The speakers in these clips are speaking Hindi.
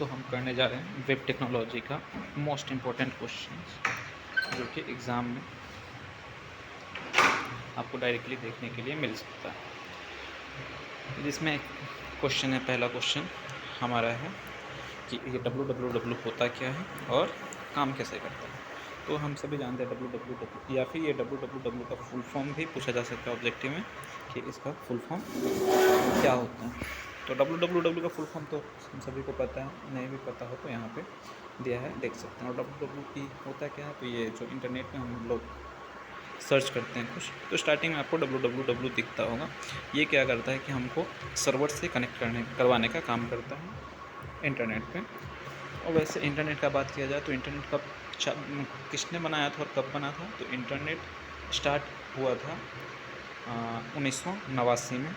तो हम करने जा रहे हैं वेब टेक्नोलॉजी का मोस्ट इम्पोर्टेंट क्वेश्चन जो कि एग्ज़ाम में आपको डायरेक्टली देखने के लिए मिल सकता है। जिसमें क्वेश्चन है, पहला क्वेश्चन हमारा है कि ये www होता क्या है और काम कैसे करता है। तो हम सभी जानते हैं www या फिर ये www का फुल फॉर्म भी पूछा जा सकता है ऑब्जेक्टिव में कि इसका फुल फॉर्म क्या होता है। तो www का फुल फॉर्म तो हम सभी को पता है, नहीं भी पता हो तो यहाँ पे दिया है, देख सकते हैं। और www होता क्या है, तो ये जो इंटरनेट में हम लोग सर्च करते हैं कुछ, तो स्टार्टिंग में आपको www दिखता होगा। ये क्या करता है कि हमको सर्वर से कनेक्ट करवाने का काम करता है इंटरनेट पे। और वैसे इंटरनेट का बात किया जाए तो इंटरनेट कब किसने बनाया था और कब बना था, तो इंटरनेट स्टार्ट हुआ था 1989 में,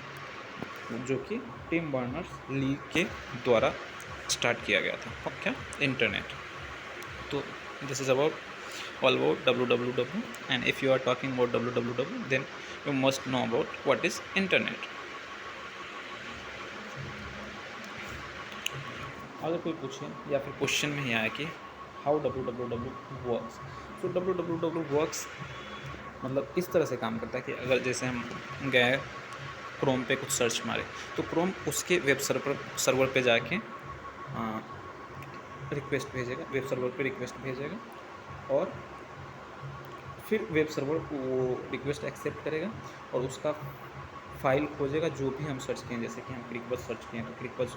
जो कि टिम बर्नर्स ली के द्वारा स्टार्ट किया गया था। और क्या, इंटरनेट। तो this is about all about www, and if you are talking about www then you must know about what is internet. अगर कोई पूछे या फिर क्वेश्चन में ही आया कि हाउ www वर्क्स, तो www वर्क्स मतलब इस तरह से काम करता है कि अगर जैसे हम गए क्रोम पे कुछ सर्च मारे, तो क्रोम उसके वेब सर्वर पे जाके रिक्वेस्ट भेजेगा, वेब सर्वर पे रिक्वेस्ट भेजेगा और फिर वेब सर्वर वो रिक्वेस्ट एक्सेप्ट करेगा और उसका फाइल खोजेगा जो भी हम सर्च किए। जैसे कि हम क्रिकबज़ सर्च किए तो क्रिकबज़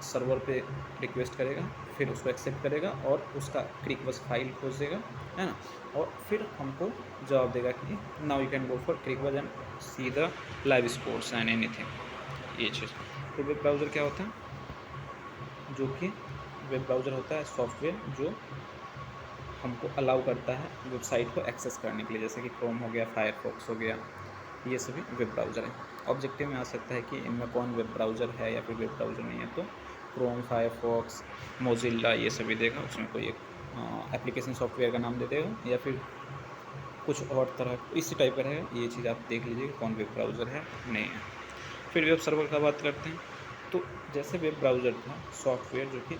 सर्वर पे रिक्वेस्ट करेगा, फिर उसको एक्सेप्ट करेगा और उसका क्रिकबज़ फाइल खोजेगा, है ना। और फिर हमको जवाब देगा कि now you can go for Cricbuzz and see the live sports and anything, ये चीज़। तो वेब ब्राउज़र क्या होता है, जो कि वेब ब्राउज़र होता है सॉफ्टवेयर जो हमको अलाउ करता है वेबसाइट को एक्सेस करने के लिए। जैसे कि क्रोम हो गया, फायरफॉक्स हो गया, ये सभी वेब ब्राउज़र हैं। ऑब्जेक्टिव में आ सकता है कि इनमें कौन वेब ब्राउज़र है या फिर वेब ब्राउज़र नहीं है, तो क्रोम, फायरफॉक्स, मोजिल्ला ये सभी देगा। उसमें कोई एक एप्लीकेशन सॉफ्टवेयर का नाम दे देगा या फिर कुछ और तरह इसी टाइप का रहेगा। ये चीज़ आप देख लीजिए कौन वेब ब्राउज़र है, नहीं है। फिर वेब सर्वर का बात करते हैं। तो जैसे वेब ब्राउज़र था सॉफ्टवेयर जो कि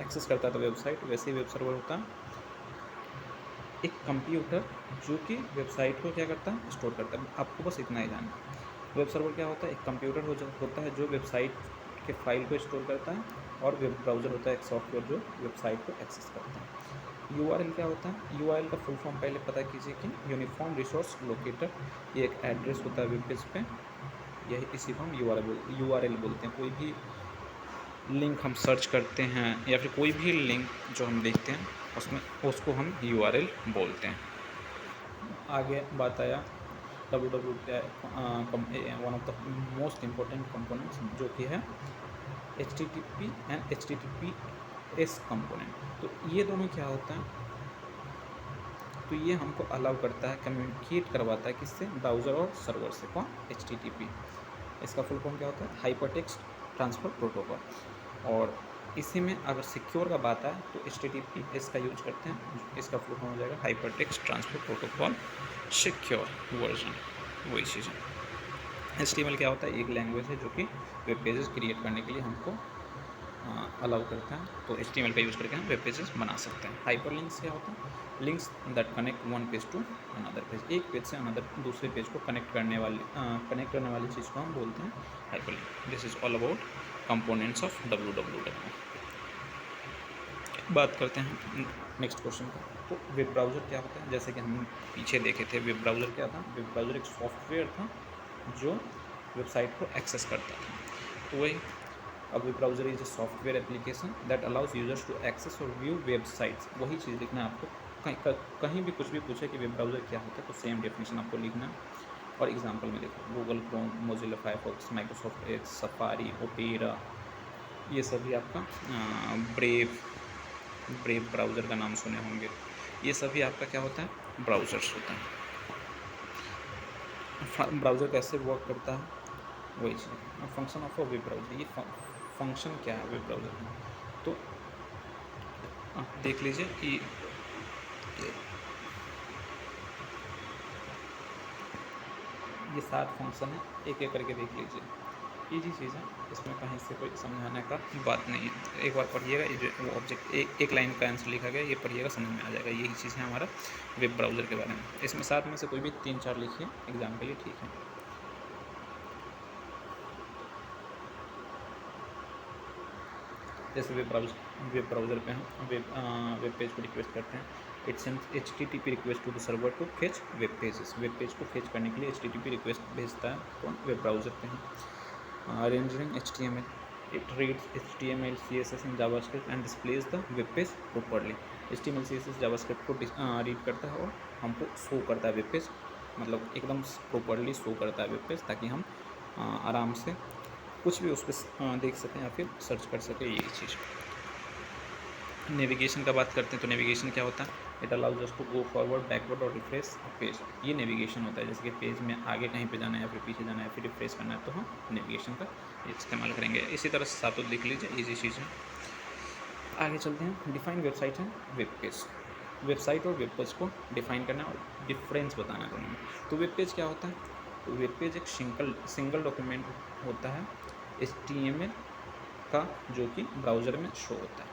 एक्सेस करता था वेबसाइट, वैसे ही वेब सर्वर होता है एक कंप्यूटर जो कि वेबसाइट को क्या करता है, स्टोर करता है। आपको बस इतना ही जानना है। वेब सर्वर क्या होता है, एक कंप्यूटर होता है जो वेबसाइट के फाइल को स्टोर करता है, और वेब ब्राउज़र होता है एक सॉफ्टवेयर जो वेबसाइट को एक्सेस करता है। URL क्या होता है, URL का फुल फॉर्म पहले पता कीजिए कि यूनिफॉर्म रिसोर्स लोकेटर। ये एक एड्रेस होता है वेब पेज पे, यही इसी को हम URL बोलते हैं। कोई भी लिंक हम सर्च करते हैं या फिर कोई भी लिंक जो हम देखते हैं उसमें उसको हम URL बोलते हैं। आगे बात आया www क्या one of the most important components जो कि है HTTP एंड HTTPS कंपोनेंट। तो ये दोनों क्या होता है, तो ये हमको अलाउ करता है, कम्युनिकेट करवाता है किससे, ब्राउज़र और सर्वर से। कौन, HTTP। इसका फुल फॉर्म क्या होता है, हाइपरटेक्स्ट ट्रांसफ़र प्रोटोकॉल। और इसी में अगर सिक्योर का बात आए तो HTTPS का यूज करते हैं। इसका फुल फॉर्म हो जाएगा hypertext transfer protocol secure version, वही चीज़ है। HTML क्या होता है, एक लैंग्वेज है जो कि वेब पेजेस क्रिएट करने के लिए हमको अलाउ करता है। तो HTML का यूज़ करके हम वेब पेजेस बना सकते हैं। हाइपर लिंक्स क्या होता है, links that connect one page to another page. एक पेज से अनदर दूसरे पेज को कनेक्ट करने वाली चीज़ को हम बोलते हैं hyperlink. This is all about components of www। बात करते हैं नेक्स्ट क्वेश्चन का। तो वेब ब्राउज़र क्या होता है, जैसे कि हम पीछे देखे थे वेब ब्राउज़र क्या था। वेब ब्राउज़र एक सॉफ्टवेयर था जो वेबसाइट को एक्सेस करता था। तो वही, अब web browser is a software application that allows users to access और व्यू वेबसाइट्स। वही चीज़ लिखना है आपको। कहीं भी कुछ भी पूछे कि वेब ब्राउज़र क्या होता है तो सेम डेफिनेशन आपको लिखना है। और एग्जांपल में देखो, Google Chrome, Mozilla Firefox, Microsoft Edge, safari, opera, ये सभी आपका ब्रेव ब्राउज़र का नाम सुने होंगे। ये सभी आपका क्या होता है, ब्राउज़र्स होता है। ब्राउज़र कैसे वर्क करता है, वही चीज़। Function of a web browser, ये फंक्शन क्या है वेब ब्राउज़र में, तो आप देख लीजिए कि ये 7 फंक्शन है, एक एक करके देख लीजिए। ईजी चीज़ है, इसमें कहीं से कोई समझाने का बात नहीं है। एक बार पढ़िएगा, ये जो वो ऑब्जेक्ट एक लाइन का आंसर लिखा गया, ये पढ़िएगा समझ में आ जाएगा। यही चीज़ है हमारा वेब ब्राउज़र के बारे में। इसमें 7 में से कोई भी 3-4 लिखिए एग्जाम के लिए, ठीक है। जैसे वेब ब्राउज़र पे हम वेब पेज को रिक्वेस्ट करते हैं, it's an HTTP request to the server to fetch web pages. Web page को फेच करने के लिए HTTP रिक्वेस्ट भेजता है कौन, वेब ब्राउज़र पे हम। रेंजरिंग HTML, it reads HTML CSS in JavaScript and displays the web page properly. HTML CSS JavaScript को रीड करता है और हमको शो करता है वेब पेज, मतलब एकदम प्रॉपर्ली शो करता है वेब पेज, ताकि हम आराम से कुछ भी उस पर देख सकें या फिर सर्च कर सकें, यही चीज़। नेविगेशन का बात करते हैं तो नेविगेशन क्या होता है, it allows us to go forward, backward और रिफ्रेश पेज। ये नेविगेशन होता है, जैसे कि पेज में आगे कहीं पे जाना है या फिर पीछे जाना है या फिर रिफ्रेश करना है, तो हम नेविगेशन का इस्तेमाल करेंगे। इसी तरह से सातों लिख लीजिए, इजी चीज़ है। आगे चलते हैं, define website and web page. Website और वेब पेज को डिफाइन करना और डिफरेंस बताना दोनों में। तो वेब पेज क्या होता है, तो वेब पेज एक सिंगल डॉक्यूमेंट होता है HTML का, जो कि ब्राउज़र में शो होता है।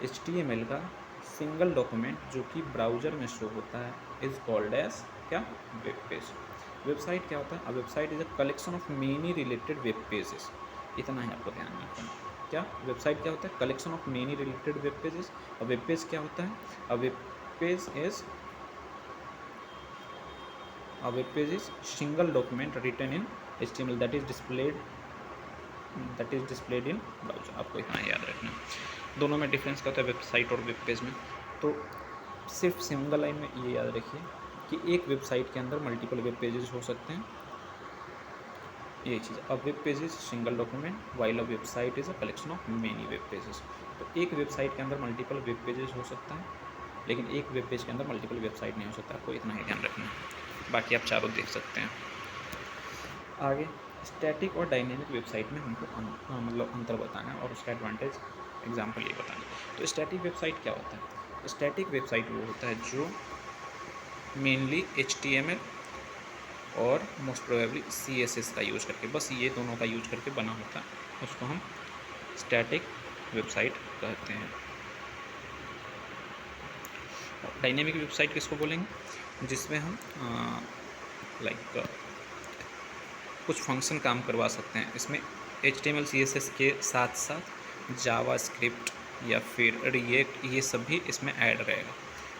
HTML का सिंगल डॉक्यूमेंट जो कि ब्राउज़र में शो होता है इज़ कॉल्ड एज क्या, वेब पेज। वेबसाइट क्या होता है, a website is a collection of many related web pages. इतना ही आपको ध्यान रखना। क्या वेबसाइट क्या होता है, collection of many related web pages. और वेब पेज क्या होता है, a web page is single document written in HTML that is displayed in browser. आपको इतना याद रखना। दोनों में डिफरेंस क्या होता है, वेबसाइट और वेब पेज में। तो सिर्फ सिंगल लाइन में ये याद रखिए कि एक वेबसाइट के अंदर मल्टीपल वेब पेजेस हो सकते हैं, ये चीज़। अब web page is single document while a website is a collection of many web pages. तो एक वेबसाइट के अंदर मल्टीपल वेब पेजेस हो सकता है, लेकिन एक वेब पेज के अंदर मल्टीपल वेबसाइट नहीं हो सकता। आपको इतना ही ध्यान रखना है, बाकी आप चारों देख सकते हैं। आगे स्टैटिक और डायनेमिक वेबसाइट में हमको मतलब अंतर बताना है और उसका एडवांटेज एग्जाम्पल ये बताना है। तो स्टैटिक वेबसाइट क्या होता है, स्टैटिक वेबसाइट वो होता है जो मेनली HTML और मोस्ट प्रोबेबली CSS का यूज़ करके, बस ये दोनों का यूज करके बना होता है, उसको हम स्टैटिक वेबसाइट कहते हैं। डायनेमिक वेबसाइट किसको बोलेंगे, जिसमें हम लाइक कुछ फंक्शन काम करवा सकते हैं। इसमें HTML CSS के साथ साथ जावास्क्रिप्ट या फिर रिएक्ट, ये सब भी इसमें ऐड रहेगा,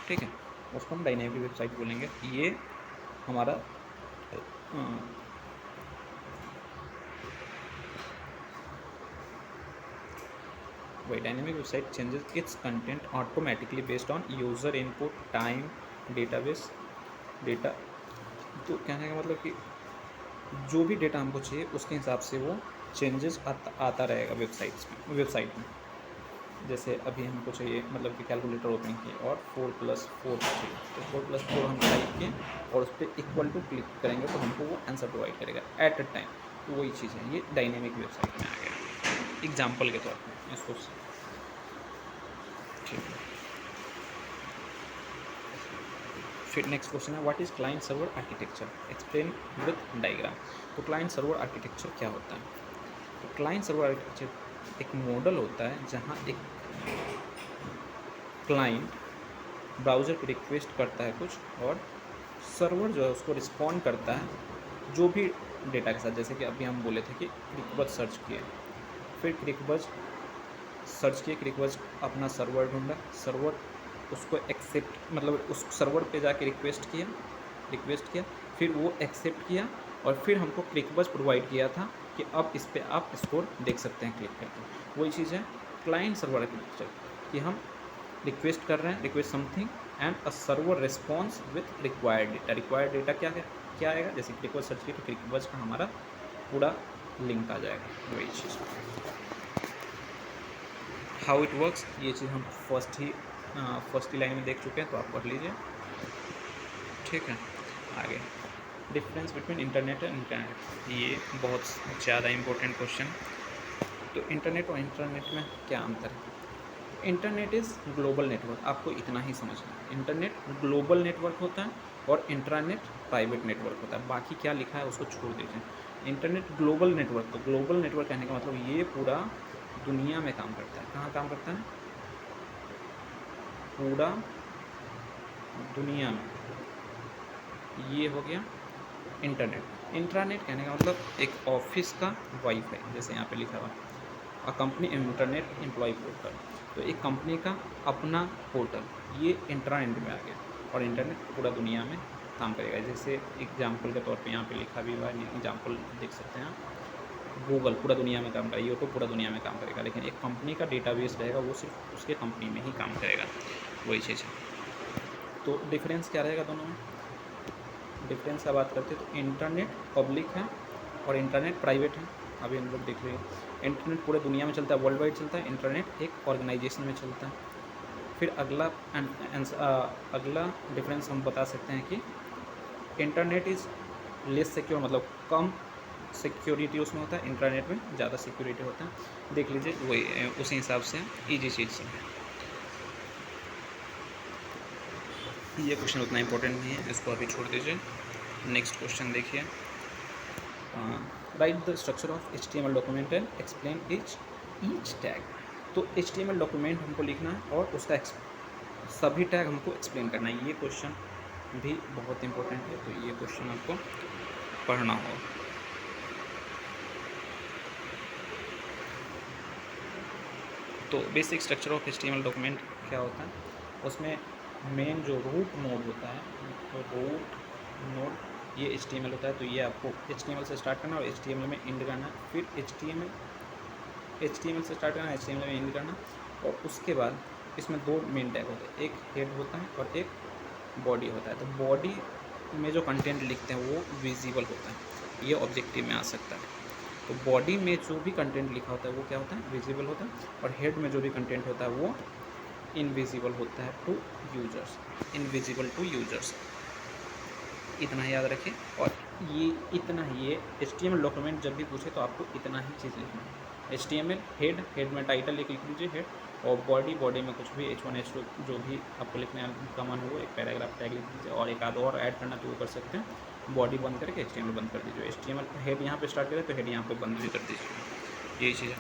ठीक है। उसको हम डायनेमिक वेबसाइट बोलेंगे। ये हमारा वही dynamic website changes it's content automatically based on user input, time, database data. तो कहने का मतलब कि जो भी डेटा हमको चाहिए उसके हिसाब से वो चेंजेस आता रहेगा वेबसाइट में। जैसे अभी हमको चाहिए मतलब कि कैलकुलेटर ओपन किए और 4+4 चाहिए, तो 4+4 हम टाइप किए और उस पर इक्वल टू क्लिक करेंगे तो हमको वो आंसर प्रोवाइड करेगा एट अ टाइम। तो वही चीज़ है, ये डायनेमिक वेबसाइट में आ गया एग्जाम्पल के तौर पर इसको, ठीक है। फिर नेक्स्ट क्वेश्चन है, what is client server architecture, explain with diagram. तो क्लाइंट सर्वर आर्किटेक्चर क्या होता है, तो क्लाइंट सर्वर आर्किटेक्चर एक मॉडल होता है जहाँ एक क्लाइंट ब्राउज़र पे रिक्वेस्ट करता है कुछ, और सर्वर जो है उसको रिस्पॉन्ड करता है जो भी डेटा के साथ। जैसे कि अभी हम बोले थे कि क्रिकबज सर्च किए, फिर क्रिकबज सर्च किए, क्रिकबज अपना सर्वर ढूंढा, सर्वर उसको एक्सेप्ट मतलब उस सर्वर पे जाके रिक्वेस्ट किया, फिर वो एक्सेप्ट किया और फिर हमको क्लिकबज प्रोवाइड किया था कि अब इस पर आप स्कोर देख सकते हैं क्लिक करके। वही चीज़ है क्लाइंट सर्वर आर्किटेक्चर, कि हम रिक्वेस्ट कर रहे हैं, request something and a server response with required data. Required data क्या आएगा, जैसे क्लिकबज सर्च किया तो क्लिकबज का हमारा पूरा लिंक आ जाएगा, वही चीज़। हाउ इट वर्क्स, ये चीज़ हम फर्स्ट ही लाइन में देख चुके हैं, तो आप पढ़ लीजिए, ठीक है। आगे difference between internet and internet, ये बहुत ज़्यादा इम्पोर्टेंट क्वेश्चन। तो इंटरनेट और इंटरनेट में क्या अंतर है, इंटरनेट इज़ ग्लोबल नेटवर्क, आपको इतना ही समझना है। इंटरनेट ग्लोबल नेटवर्क होता है और इंट्रानेट प्राइवेट नेटवर्क होता है। बाकी क्या लिखा है उसको छोड़ दीजिए। इंटरनेट ग्लोबल नेटवर्क, तो ग्लोबल नेटवर्क कहने का मतलब ये पूरा दुनिया में काम करता है। कहाँ काम करता है? पूरा दुनिया में। ये हो गया इंटरनेट। इंट्रानेट कहने का मतलब एक ऑफिस का वाईफाई, जैसे यहाँ पे लिखा हुआ a company internet employ portal, तो एक कंपनी का अपना पोर्टल, ये इंट्रानेट में आ गया। और इंटरनेट पूरा दुनिया में काम करेगा। जैसे एग्जाम्पल के तौर पे यहाँ पे लिखा भी हुआ है, एग्जाम्पल देख सकते हैं आप। गूगल पूरा दुनिया में काम करेगा, यूट्यूब पूरा दुनिया में काम करेगा, लेकिन एक कंपनी का डेटाबेस रहेगा, वो सिर्फ उसके कंपनी में ही काम करेगा, वही चीज़ है। तो डिफरेंस क्या रहेगा दोनों में? डिफरेंस का बात करते हैं तो इंटरनेट पब्लिक है और इंटरनेट प्राइवेट है। अभी हम लोग देख रहे हैं इंटरनेट पूरे दुनिया में चलता है, वर्ल्ड वाइड चलता है, इंटरनेट एक ऑर्गेनाइजेशन में चलता है। फिर अगला डिफरेंस हम बता सकते हैं कि इंटरनेट इज़ लेस सिक्योर, मतलब कम सिक्योरिटी उसमें होता है, इंटरनेट में ज़्यादा सिक्योरिटी होता है। देख लीजिए वही उसी हिसाब से ईजी चीज़ से। ये क्वेश्चन उतना इंपॉर्टेंट नहीं है, इसको अभी छोड़ दीजिए। नेक्स्ट क्वेश्चन देखिए, right the structure of HTML document and explain each tag. तो HTML डॉक्यूमेंट हमको लिखना है और उसका सभी टैग हमको एक्सप्लेन करना है। ये क्वेश्चन भी बहुत इंपॉर्टेंट है, तो ये क्वेश्चन आपको पढ़ना होगा। तो basic structure of HTML document क्या होता है? उसमें मेन जो रूट नोड होता है, तो रूट नोड ये HTML होता है। तो ये आपको HTML से स्टार्ट करना और HTML में एंड करना, फिर HTML से स्टार्ट करना, HTML में एंड करना। और उसके बाद इसमें दो मेन टैग होते हैं, एक हेड होता है और एक बॉडी होता है। तो बॉडी में जो कंटेंट लिखते हैं वो विजिबल होता है, ये ऑब्जेक्टिव में आ सकता है। तो बॉडी में जो भी कंटेंट लिखा होता है वो क्या होता है? विजिबल होता है। और हेड में जो भी कंटेंट होता है वो इनविजिबल होता है to users, invisible to users. इतना ही याद रखिए। और ये इतना ही, ये HTML डॉक्यूमेंट जब भी पूछे तो आपको इतना ही चीज़ लिखना है। HTML हेड में टाइटल लिख लीजिए हेड, और बॉडी में कुछ भी H1 H2 जो भी आपको लिखने का मन हो, एक पैराग्राफ टैग लिख दीजिए, और एक आध और ऐड करना तो वो कर सकते हैं। बॉडी बंद करके HTML बंद कर दीजिए, HTML हेड यहाँ पे स्टार्ट करें तो हेड यहाँ पे बंद भी कर दीजिए, यही चीज़ है।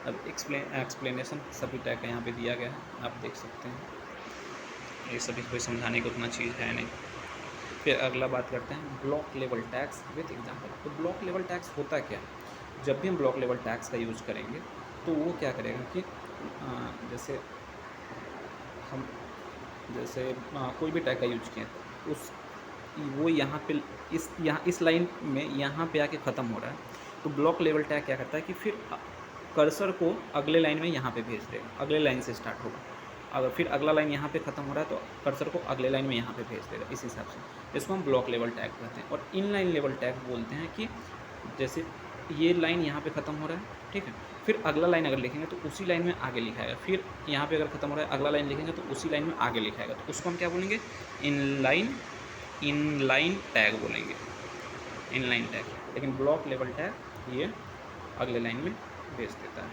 अब एक्सप्लेनेशन सभी टैग का यहाँ पे दिया गया है, आप देख सकते हैं। ये सभी कोई समझाने की उतना चीज़ है नहीं। फिर अगला बात करते हैं block level tags with example. तो ब्लॉक लेवल टैग्स होता क्या है? जब भी हम ब्लॉक लेवल टैग्स का यूज़ करेंगे तो वो क्या करेगा कि जैसे हम कोई भी टैग का यूज किया उस वो यहाँ पे इस लाइन में यहाँ पे आके ख़त्म हो रहा है, तो ब्लॉक लेवल टैग क्या करता है कि फिर कर्सर को अगले लाइन में यहाँ पे भेज देगा, अगले लाइन से स्टार्ट होगा। अगर फिर अगला लाइन यहाँ पे ख़त्म हो रहा है तो कर्सर को अगले लाइन में यहाँ पे भेज देगा, इस हिसाब से। इसको हम ब्लॉक लेवल टैग कहते हैं। और इन लाइन लेवल टैग बोलते हैं कि जैसे ये लाइन यहाँ पे ख़त्म हो रहा है, ठीक है, फिर अगला लाइन अगर लिखेंगे तो उसी लाइन में आगे लिखाएगा। फिर यहाँ पे अगर ख़त्म हो रहा है, अगला लाइन लिखेंगे तो उसी लाइन में आगे लिखाएगा। तो उसको हम क्या बोलेंगे? इनलाइन टैग बोलेंगे, इनलाइन टैग। लेकिन ब्लॉक लेवल टैग ये अगले लाइन में भेज देता है,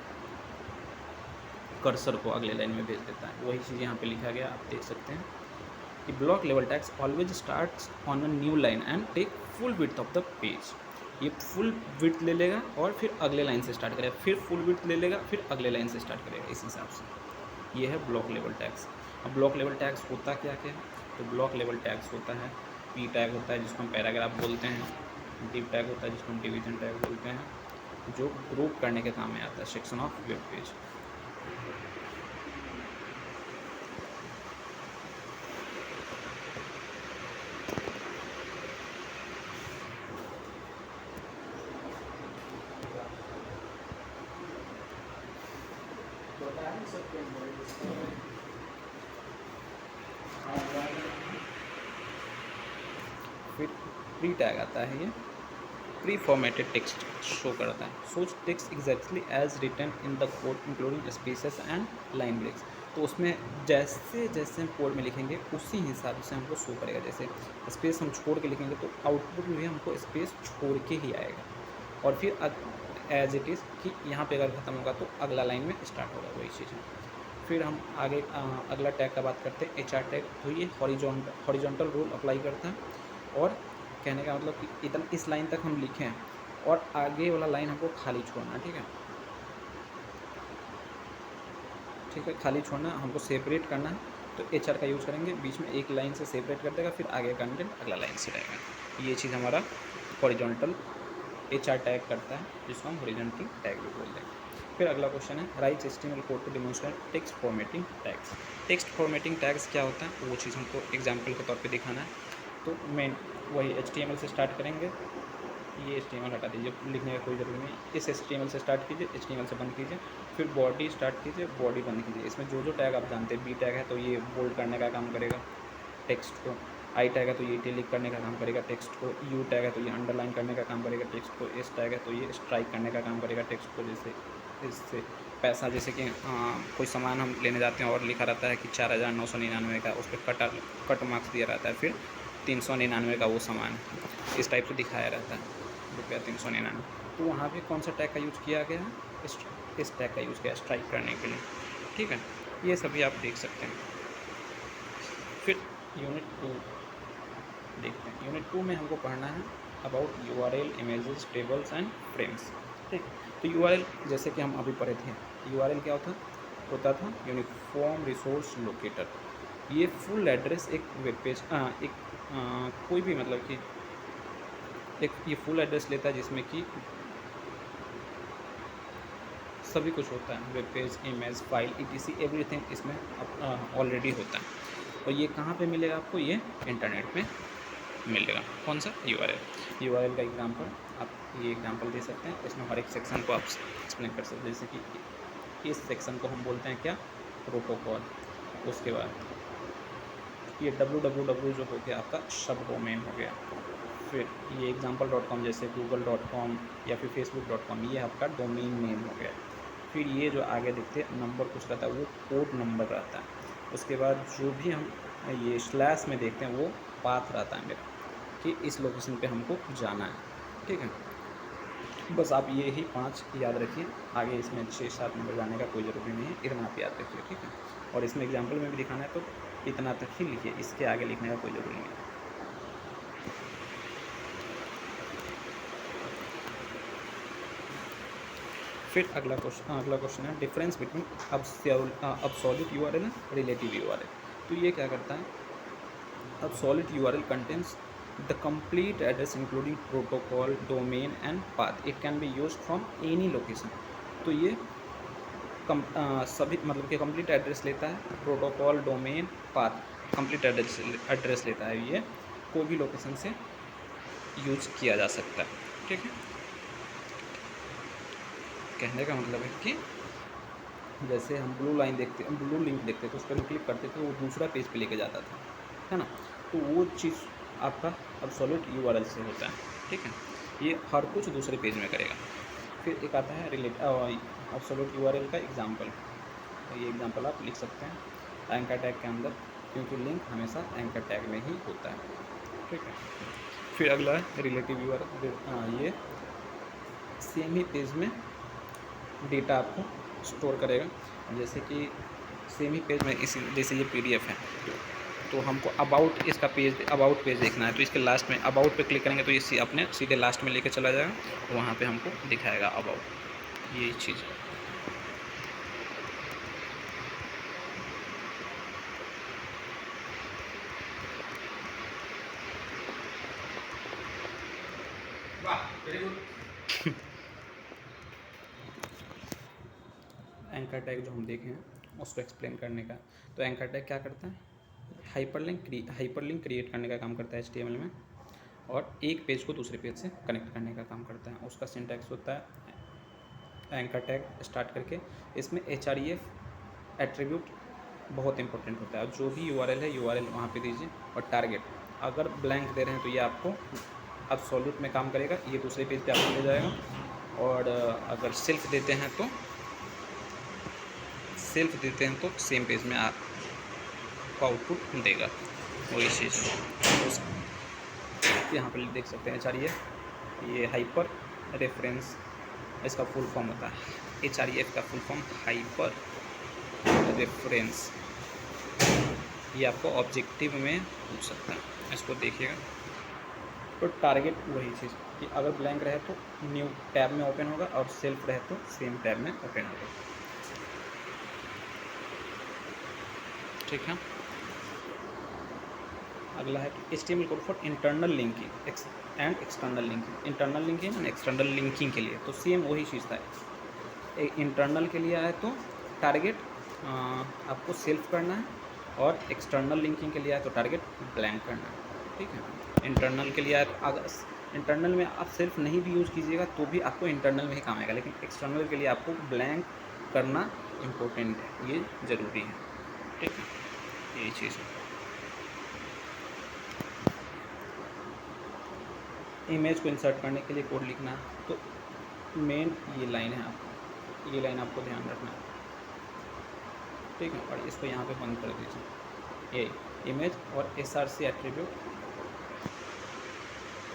कर्सर को अगले लाइन में भेज देता है। वही चीज़ यहाँ पे लिखा गया, आप देख सकते हैं कि block level tags always starts on a new line and take full width of the page. ये फुल विड्थ ले लेगा और फिर अगले लाइन से स्टार्ट करेगा, फिर फुल विड्थ ले लेगा, फिर अगले लाइन से स्टार्ट करेगा, इस हिसाब से। ये है ब्लॉक लेवल टैग्स। अब ब्लॉक लेवल टैग्स होता क्या क्या है? तो ब्लॉक लेवल टैग्स होता है पी टैग होता है जिसको हम पैराग्राफ बोलते हैं, डिव टैग होता है जिसको हम डिवीजन टैग बोलते हैं, जो ग्रुप करने के काम में आता है सेक्शन ऑफ वेब पेज। फिर प्री टैग आता है, ये प्री फॉर्मेटेड टेक्स्ट शो करता है। सोच text exactly as written in the code including spaces and line breaks. तो उसमें जैसे जैसे हम कोड में लिखेंगे उसी हिसाब से हमको शो करेगा। जैसे स्पेस हम छोड़ के लिखेंगे तो आउटपुट में भी हमको स्पेस छोड़ के ही आएगा। और फिर एज इट इज़ कि यहाँ पे अगर ख़त्म होगा तो अगला लाइन में स्टार्ट होगा, वही चीज़ है। फिर हम आगे अगला टैग का बात करते हैं HR टैग। तो ये हॉरिजॉन्टल रूल अप्लाई करता है और कहने का मतलब कि इतना इस लाइन तक हम लिखें और आगे वाला लाइन हमको खाली छोड़ना, ठीक है, ठीक है, खाली छोड़ना, हमको सेपरेट करना है। तो HR का यूज़ करेंगे, बीच में एक लाइन से सेपरेट कर देगा, फिर आगे कंटेंट अगला लाइन से रहेगा। ये चीज़ हमारा हॉरिजॉन्टल HR टैग करता है, जिसको हम हॉरिजॉन्टल टैग भी बोलते हैं। फिर अगला क्वेश्चन है, write HTML code to demonstrate text formatting tags. Text formatting tags क्या होता है, वो चीज़ हमको एग्जाम्पल के तौर पे दिखाना है। तो मेन वही HTML से स्टार्ट करेंगे, ये HTML हटा दीजिए, लिखने का कोई ज़रूरी नहीं। इस HTML से स्टार्ट कीजिए, HTML से बंद कीजिए, फिर बॉडी स्टार्ट कीजिए, बॉडी बंद कीजिए। इसमें जो जो टैग आप जानते हैं, B टैग है तो ये बोल्ड करने का काम करेगा टेक्स्ट को, I टैग है तो ये इटैलिक करने का काम करेगा टेक्स्ट को, U टैग है तो ये अंडरलाइन करने का काम करेगा टेक्स्ट को, S टैग है तो ये स्ट्राइक करने का काम करेगा टेक्स्ट को। जैसे इससे पैसा, जैसे कि कोई सामान हम लेने जाते हैं और लिखा रहता है कि 4,999 का, उस पर कट मार्क्स दिया रहता है, फिर 399 का वो सामान, इस टाइप से दिखाया रहता है, रुपया 399। तो वहाँ पे कौन सा टैग का यूज़ किया गया है, इस टैग का यूज़ किया स्ट्राइक करने के लिए, ठीक है। ये सभी आप देख सकते हैं। फिर यूनिट 2 देखते हैं। यूनिट 2 में हमको पढ़ना है about URL, images, tables and frames, ठीक। तो URL जैसे कि हम अभी पढ़े थे, URL क्या होता था यूनिफॉर्म रिसोर्स लोकेटर। ये फुल एड्रेस एक वेब पेज कोई भी मतलब कि ये फुल एड्रेस लेता है, जिसमें कि सभी कुछ होता है, web page, image, file, ETC everything इसमें ऑलरेडी होता है। और ये कहाँ पे मिलेगा आपको, ये इंटरनेट पे मिलेगा। कौन सा, URL का एग्जांपल आप ये एग्जांपल दे सकते हैं। इसमें हर एक सेक्शन को आप एक्सप्लेन कर सकते हैं। जैसे कि इस सेक्शन को हम बोलते हैं क्या, प्रोटोकॉल। उसके बाद ये www जो हो गया आपका सब डोमेन हो गया। फिर ये example.com जैसे google.com या फिर facebook.com, ये आपका डोमेन नेम हो गया। फिर ये जो आगे देखते हैं नंबर कुछ रहता है, वो कोड नंबर रहता है। उसके बाद जो भी हम ये स्लैश में देखते हैं, वो पाथ रहता है मेरा, कि इस लोकेशन पे हमको जाना है, ठीक है। बस आप ये ही 5 याद रखिए, आगे इसमें 6-7 नंबर जाने का कोई ज़रूरी नहीं है, इतना आप याद रखिए, ठीक है। और इसमें एग्जाम्पल में भी दिखाना है तो इतना तक ही लिखिए, इसके आगे लिखने का कोई ज़रूरी नहीं है। फिर अगला क्वेश्चन है difference between absolute URL and relative URL। तो ये क्या करता है, absolute URL contains the complete address including protocol, domain and path, it can be used from any location. तो ये सभी मतलब कि कंप्लीट एड्रेस लेता है, protocol, domain, path, complete address लेता है, ये कोई भी लोकेशन से यूज किया जा सकता है, ठीक है। कहने का मतलब है कि जैसे हम ब्लू लिंक देखते तो उस पर क्लिक करते थे, वो दूसरा पेज पे लेके जाता था, है ना। तो वो चीज़ आपका अब्सोल्यूट URL से होता है, ठीक है। ये हर कुछ दूसरे पेज में करेगा। फिर एक आता है अब्सोल्यूट URL का एग्जांपल। तो ये एग्जांपल आप लिख सकते हैं एंकर टैग के अंदर, क्योंकि लिंक हमेशा एंकर टैग में ही होता है, ठीक है। फिर अगला है रिलेटिव URL। ये सेम ही पेज में डेटा आपको स्टोर करेगा। जैसे कि सेम ही पेज में इसी जैसे ये PDF है, तो हमको अबाउट पेज देखना है, तो इसके लास्ट में अबाउट पे क्लिक करेंगे तो ये अपने सीधे लास्ट में लेके चला जाएगा, वहाँ पे हमको दिखाएगा अबाउट, ये चीज़। एंकर टैग जो हम देखे हैं उसको एक्सप्लेन करने का, तो एंकर टैग क्या करता है, हाइपरलिंक क्रिएट करने का काम करता है HTML में, और एक पेज को दूसरे पेज से कनेक्ट करने का काम करता है। उसका सिंटैक्स होता है एंकर टैग स्टार्ट करके, इसमें href एट्रीब्यूट बहुत इंपॉर्टेंट होता है। जो भी URL है URL वहाँ पे दीजिए, और टारगेट अगर ब्लैंक दे रहे हैं तो ये आपको अब्सोल्यूट में काम करेगा, ये दूसरे पेज पे आपको ले जाएगा। और अगर सेल्फ देते हैं तो सेम पेज में आपको आउटपुट देगा, वही चीज़। यहाँ पर देख सकते हैं href, ये हाइपर रेफरेंस इसका फुल फॉर्म होता है। href का फुल फॉर्म हाइपर रेफरेंस। ये आपको ऑब्जेक्टिव में पूछ सकता है, इसको देखिएगा। तो टारगेट वही चीज़ कि अगर ब्लैंक रहे तो न्यू टैब में ओपन होगा और सेल्फ रहे तो सेम टैब में ओपन होगा। ठीक है। अगला है कि HTML code for internal linking and external linking. Internal linking and external linking के लिए तो सेम वही चीज़ था। इंटरनल के लिए आए तो टारगेट आपको सेल्फ करना है, और एक्सटर्नल लिंकिंग के लिए आए तो टारगेट ब्लैंक करना है। ठीक है। इंटरनल के लिए आए तो अगर इंटरनल में आप सेल्फ नहीं भी यूज़ कीजिएगा तो भी आपको इंटरनल में ही काम आएगा, लेकिन एक्सटर्नल के लिए आपको ब्लैंक करना इम्पोर्टेंट है, ये ज़रूरी है। ठीक है, यही चीज़ है। इमेज को इंसर्ट करने के लिए कोड लिखना है, तो मेन ये लाइन है, आपको ये लाइन आपको ध्यान रखना है। ठीक है, और इसको यहाँ पे बंद कर दीजिए। ये इमेज और SRC attribute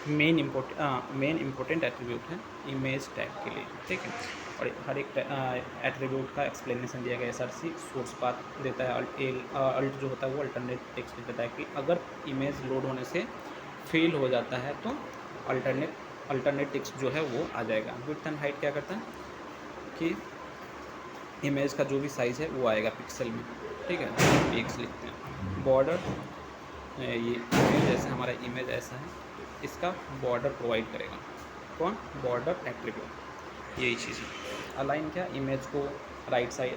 main important attribute है इमेज टैग के लिए। ठीक है, और हर एक एट्रीब्यूट का एक्सप्लेनेशन दिया गया। SRC सोर्स पाथ देता है, अल्ट जो होता है वो अल्टरनेट टेक्स्ट देता है कि अगर इमेज लोड होने से फेल हो जाता है तो अल्टरनेट टेक्स्ट जो है वो आ जाएगा। विड्थ एंड हाइट क्या करता है कि इमेज का जो भी साइज़ है वो आएगा पिक्सल में। ठीक है, पिक्स लिखते हैं। बॉर्डर, ये इमेज जैसे हमारा इमेज ऐसा है, इसका बॉर्डर प्रोवाइड करेगा कौन? Border attribute. यही चीज़ है। अलाइन क्या? इमेज को राइट साइड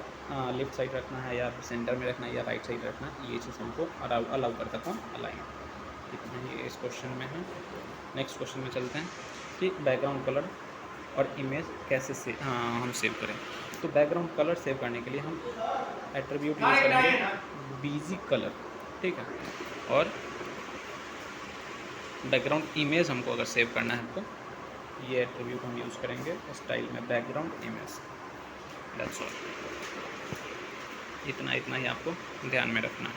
लेफ्ट साइड रखना है या सेंटर में रखना है या राइट साइड रखना है, ये चीज़ हमको अलाउ करता कौन? अलाइन। इतना ही इस क्वेश्चन में है। नेक्स्ट क्वेश्चन में चलते हैं कि बैकग्राउंड कलर और इमेज कैसे हम सेव करें। तो बैकग्राउंड कलर सेव करने के लिए हम एट्रीब्यूट यूज़ करेंगे बीजी कलर। ठीक है, और बैकग्राउंड इमेज हमको अगर सेव करना है तो ये एट्रीब्यूट हम यूज़ करेंगे स्टाइल में बैकग्राउंड इमेज। That's all. इतना ही आपको ध्यान में रखना है।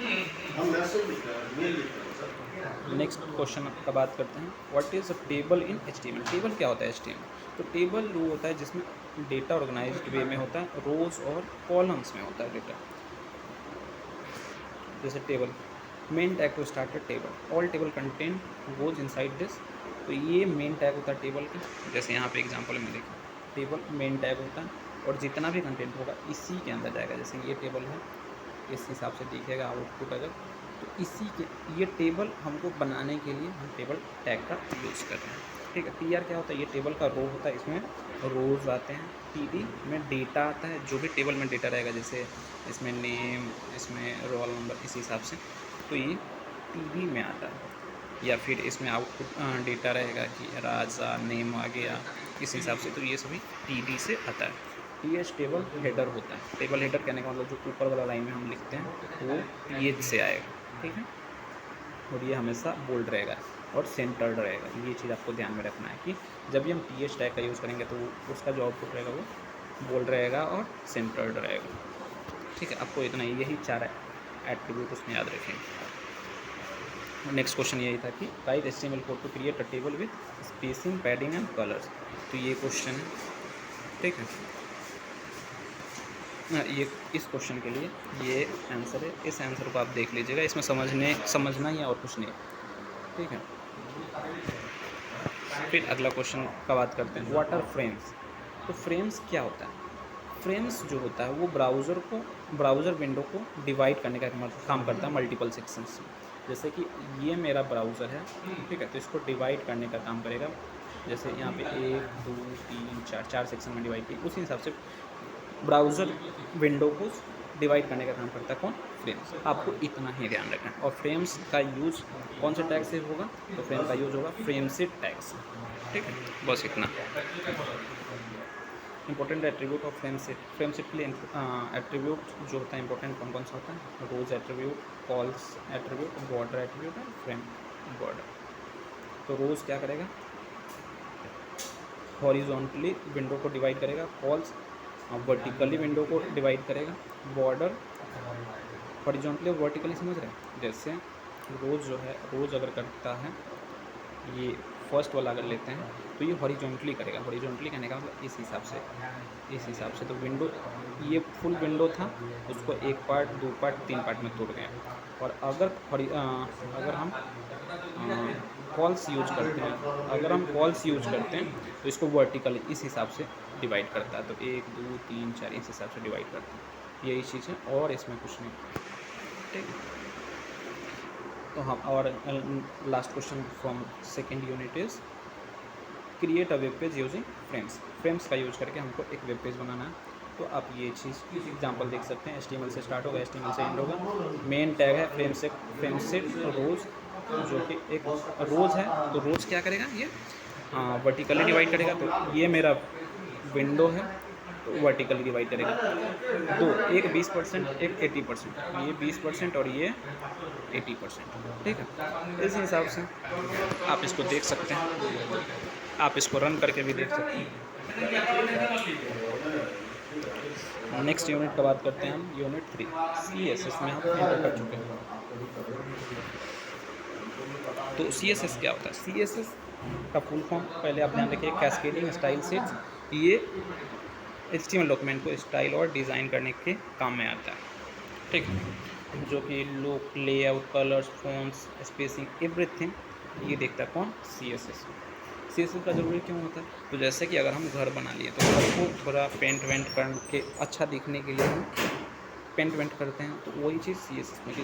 नेक्स्ट क्वेश्चन का बात करते हैं, what is a table in HTML। Table क्या होता है HTML? तो टेबल वो होता है जिसमें डेटा ऑर्गेनाइज्ड वे में होता है, रोज़ और कॉलम्स में होता है डेटा। जैसे table main tag to start a table, all table content goes inside this. तो ये मेन टैग होता है टेबल का। जैसे यहाँ पे एग्जांपल में देखिए, टेबल मेन टैग होता है और जितना भी कंटेंट होगा इसी के अंदर जाएगा। जैसे ये टेबल है, इस हिसाब से दिखेगा आउटपुट अगर, तो इसी के ये टेबल हमको बनाने के लिए हम टेबल टैग का यूज़ कर रहे हैं। ठीक है। TR क्या होता है? ये टेबल का रो होता है, इसमें रोज़ आते हैं। TD में डेटा आता है, जो भी टेबल में डेटा रहेगा, जैसे इसमें नेम, इसमें रोल नंबर, इस हिसाब से, तो ये TD में आता है। या फिर इसमें आउटपुट डेटा रहेगा कि राजा नेम आ गया, इस हिसाब से, तो ये सभी TD से आता है। TH टेबल हेडर होता है। टेबल हेडर कहने का मतलब जो ऊपर वाला लाइन में हम लिखते हैं वो TH से आएगा। ठीक है, और ये हमेशा बोल्ड रहेगा और सेंटर्ड रहेगा। ये चीज़ आपको ध्यान में रखना है कि जब भी हम TH टैग का यूज़ करेंगे तो उसका जो आउटपुट रहेगा वो बोल्ड रहेगा और सेंटर्ड रहेगा। ठीक है, आपको इतना यही 4 एट्रीब्यूट उसमें याद रखें। नेक्स्ट क्वेश्चन यही था कि write HTML code to create a table with spacing, padding and colours. तो ये क्वेश्चन है। ठीक है, ये इस क्वेश्चन के लिए ये आंसर है। इस आंसर को आप देख लीजिएगा, इसमें समझना ही है और कुछ नहीं। ठीक है, फिर अगला क्वेश्चन का बात करते हैं, व्हाट आर फ्रेम्स। तो फ्रेम्स क्या होता है? फ्रेम्स जो होता है वो ब्राउज़र विंडो को डिवाइड करने का काम करता है मल्टीपल सेक्शंस में। जैसे कि ये मेरा ब्राउज़र है, ठीक है, तो इसको डिवाइड करने का काम करेगा। जैसे यहाँ पे 1 2 3 4 सेक्शन में डिवाइड किए, उसी हिसाब से ब्राउज़र विंडो को डिवाइड करने का काम करता है कौन? फ्रेम्स। आपको इतना ही ध्यान रखना है। और फ्रेम्स का यूज़ कौन से टैग से होगा? तो फ्रेम का यूज़ होगा फ्रेमसेट टैग से। ठीक है, बस इतना। इंपॉर्टेंट एट्रीब्यूट ऑफ फ्रेमसेट के लिए एट्रीब्यूट जो होता है इंपॉर्टेंट कौन सा होता है? Rows attribute, cols attribute, border attribute और फ्रेम बॉर्डर। तो रोज क्या करेगा? हॉरिजॉन्टली विंडो को डिवाइड करेगा। कॉल्स वर्टिकली विंडो को डिवाइड करेगा। बॉर्डर हॉरिजॉन्टली और वर्टिकली, समझ रहे हैं? जैसे रोज जो है, रोज अगर करता है, ये फर्स्ट वाला अगर लेते हैं तो ये हॉरिजॉन्टली करेगा। हॉरिजॉन्टली कहने का मतलब इस हिसाब से। तो विंडो, ये फुल विंडो था, उसको 1 पार्ट 2 पार्ट 3 पार्ट में तोड़ गया। और अगर हम कॉल्स यूज करते हैं, अगर हम कॉल्स यूज करते हैं तो इसको वर्टिकली इस हिसाब से डिवाइड करता है, तो 1 2 3 4 इस हिसाब से डिवाइड करता है, यही चीज़ है और इसमें कुछ नहीं। ठीक है, तो हम और last question from second unit is create a web page using frames का यूज करके हमको एक वेब पेज बनाना है। तो आप ये चीज़ एग्जांपल देख सकते हैं, HTML से स्टार्ट होगा, HTML से एंड होगा। मेन टैग है फ्रेम से रोज़, जो कि एक रोज़ है, तो रोज़ क्या करेगा ये वर्टिकली डिवाइड करेगा, तो ये मेरा विंडो है तो वर्टिकली डिवाइड करेगा। दो, एक 20% एक 80%, ये 20% और ये 80%। ठीक है, इस हिसाब से आप इसको देख सकते हैं, आप इसको रन करके भी देख सकते हैं। नेक्स्ट यूनिट का बात करते हैं हम, यूनिट 3 CSS में हम एंटर कर चुके हैं। तो CSS क्या होता है? CSS का फुल फॉर्म पहले आप ध्यान रखिए, कैस्केडिंग स्टाइल सेट्स। ये HTML डॉक्यूमेंट को स्टाइल और डिज़ाइन करने के काम में आता है। ठीक है, जो कि look, layout, colours, fonts, spacing, everything ये देखता है कौन? CSS। CSS का ज़रूरी क्यों होता है? तो जैसे कि अगर हम घर बना लिए तो घर को थोड़ा पेंट वेंट करके अच्छा दिखने के लिए हम पेंट वेंट करते हैं, तो वही चीज़ CSS में कि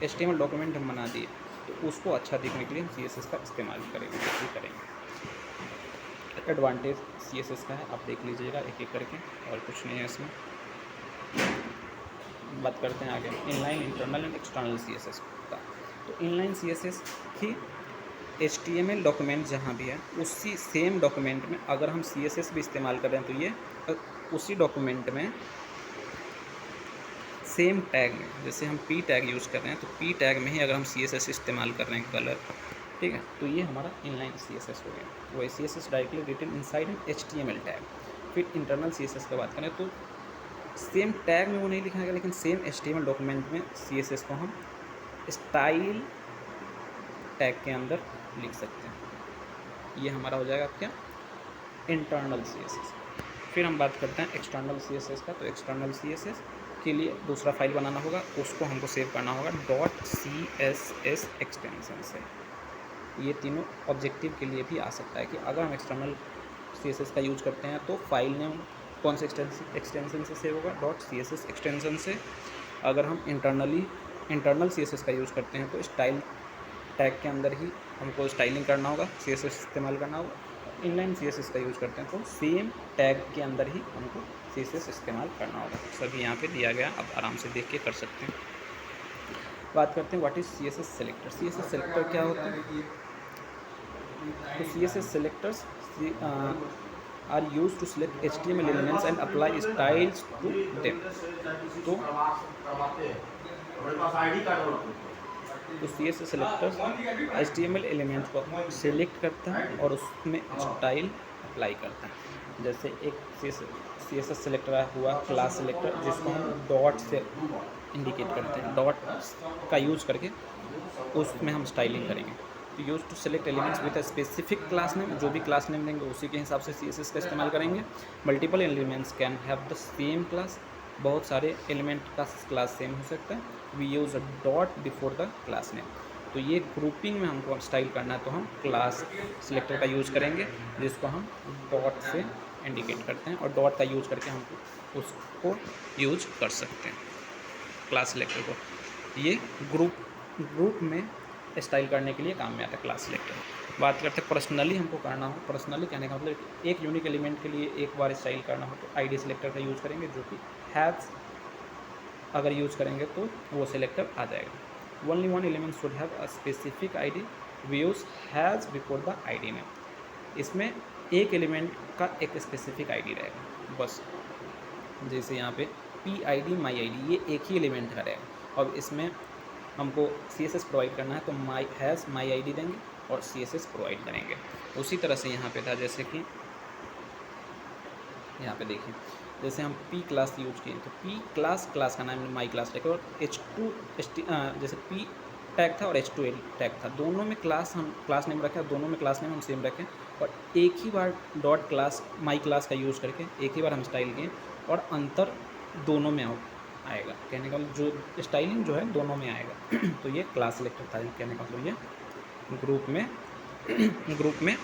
HTML डॉक्यूमेंट हम बना दिए तो उसको अच्छा दिखने के लिए हम CSS का इस्तेमाल करेंगे, जैसे करेंगे। एडवांटेज CSS का है, आप देख लीजिएगा एक एक करके, और कुछ नहीं है इसमें। बात करते हैं आगे inline, internal and external CSS का। तो इनलाइन CSS की HTML डॉक्यूमेंट जहाँ भी है उसी सेम डॉक्यूमेंट में अगर हम CSS भी इस्तेमाल कर रहे हैं तो ये उसी डॉक्यूमेंट में सेम टैग में, जैसे हम P टैग यूज़ कर रहे हैं तो P टैग में ही अगर हम CSS इस्तेमाल कर रहे हैं कलर, ठीक है, तो ये हमारा इनलाइन CSS हो गया। वही CSS directly written inside an HTML tag. फिर इंटरनल CSS की बात करें तो सेम टैग में वो नहीं लिखा है, लेकिन सेम HTML डॉक्यूमेंट में CSS को हम स्टाइल टैग के अंदर लिख सकते हैं। ये हमारा हो जाएगा क्या? Internal CSS। फिर हम बात करते हैं एक्सटर्नल CSS का। तो एक्सटर्नल CSS के लिए दूसरा फाइल बनाना होगा, उसको हमको सेव करना होगा .css एक्सटेंशन से। ये तीनों ऑब्जेक्टिव के लिए भी आ सकता है कि अगर हम एक्सटर्नल CSS का यूज करते हैं तो फाइल नेम कौन से एक्सटेंशन से सेव होगा? .css एक्सटेंशन से। अगर हम इंटरनल CSS का यूज़ करते हैं तो स्टाइल टैग के अंदर ही हमको स्टाइलिंग करना होगा, CSS इस्तेमाल करना होगा। इनलाइन CSS का यूज़ करते हैं तो सेम टैग के अंदर ही हमको CSS इस्तेमाल करना होगा। सभी यहाँ पे दिया गया, आप आराम से देख के कर सकते हैं। बात करते हैं what is CSS selector. CSS selector क्या होता है? तो CSS selectors are use to select HTML elements and apply styles to them. तो CSS सेलेक्टर्स HTML एलिमेंट्स को सेलेक्ट करता है और उसमें स्टाइल अप्लाई करता है। जैसे एक CSS सेलेक्टर हुआ क्लास सेलेक्टर, जिसको हम डॉट से इंडिकेट करते हैं, डॉट का यूज करके उसमें हम स्टाइलिंग करेंगे। तो use to select elements with a specific class name, जो भी क्लास नेम देंगे उसी के हिसाब से CSS का इस्तेमाल करेंगे। Multiple elements can have the same class, बहुत सारे एलिमेंट का क्लास सेम हो सकता है। We use a dot before the class name. तो ये ग्रुपिंग में हमको स्टाइल करना है तो हम क्लास सेलेक्टर का यूज़ करेंगे, जिसको हम डॉट से इंडिकेट करते हैं, और डॉट का यूज़ करके हम उसको यूज कर सकते हैं क्लास सेलेक्टर को। ये ग्रुप में स्टाइल करने के लिए काम में आता है क्लास सेलेक्टर। बात करते हैं पर्सनली हमको करना हो, पर्सनली कहने का मतलब एक यूनिक एलिमेंट के लिए एक बार स्टाइल करना हो तो ID सेलेक्टर का यूज़ करेंगे, जो कि हैज़ अगर यूज़ करेंगे तो वो सेलेक्टर आ जाएगा। Only one element should have a specific ID, we use has before the ID name. इसमें एक एलिमेंट का एक स्पेसिफिक ID रहेगा बस। जैसे यहाँ पे PID MyID, ये एक ही एलिमेंट का रहेगा, और इसमें हमको CSS प्रोवाइड करना है तो MyID देंगे और CSS प्रोवाइड करेंगे। उसी तरह से यहाँ पे था, जैसे कि यहाँ पे देखिए, जैसे हम P क्लास यूज किए तो P क्लास का नाम माई क्लास टैग, और H2 जैसे P टैग था और H2 टैग था, दोनों में क्लास हम क्लास नेम रखें, दोनों में क्लास नेम हम सेम रखें, और एक ही बार डॉट क्लास माई क्लास का यूज़ करके एक ही बार हम स्टाइल किए, और अंतर दोनों में आएगा। कहने का जो स्टाइलिंग जो है दोनों में आएगा। तो ये क्लास सेलेक्टर था, कहने का मतलब ये ग्रुप में ग्रुप में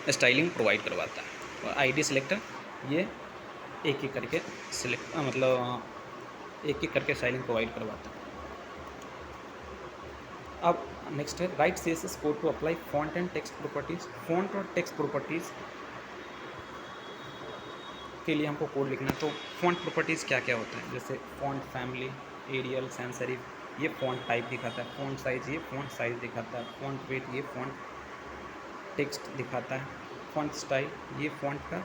स्टाइलिंग प्रोवाइड करवाता है। और आईडी सिलेक्टर ये एक एक करके एक एक करके स्टाइलिंग प्रोवाइड करवाता है। अब नेक्स्ट है write CSS code to apply font and text properties. Font और टेक्स्ट प्रॉपर्टीज़ के लिए हमको कोड लिखना है। तो फॉन्ट प्रॉपर्टीज़ क्या क्या होता है, जैसे font family, Arial, sans serif ये फॉन्ट टाइप दिखाता है, फॉन्ट साइज़ ये फॉन्ट साइज़ दिखाता है, फॉन्ट वेट ये फॉन्ट टेक्स्ट दिखाता है, फॉन्ट स्टाइल ये फॉन्ट का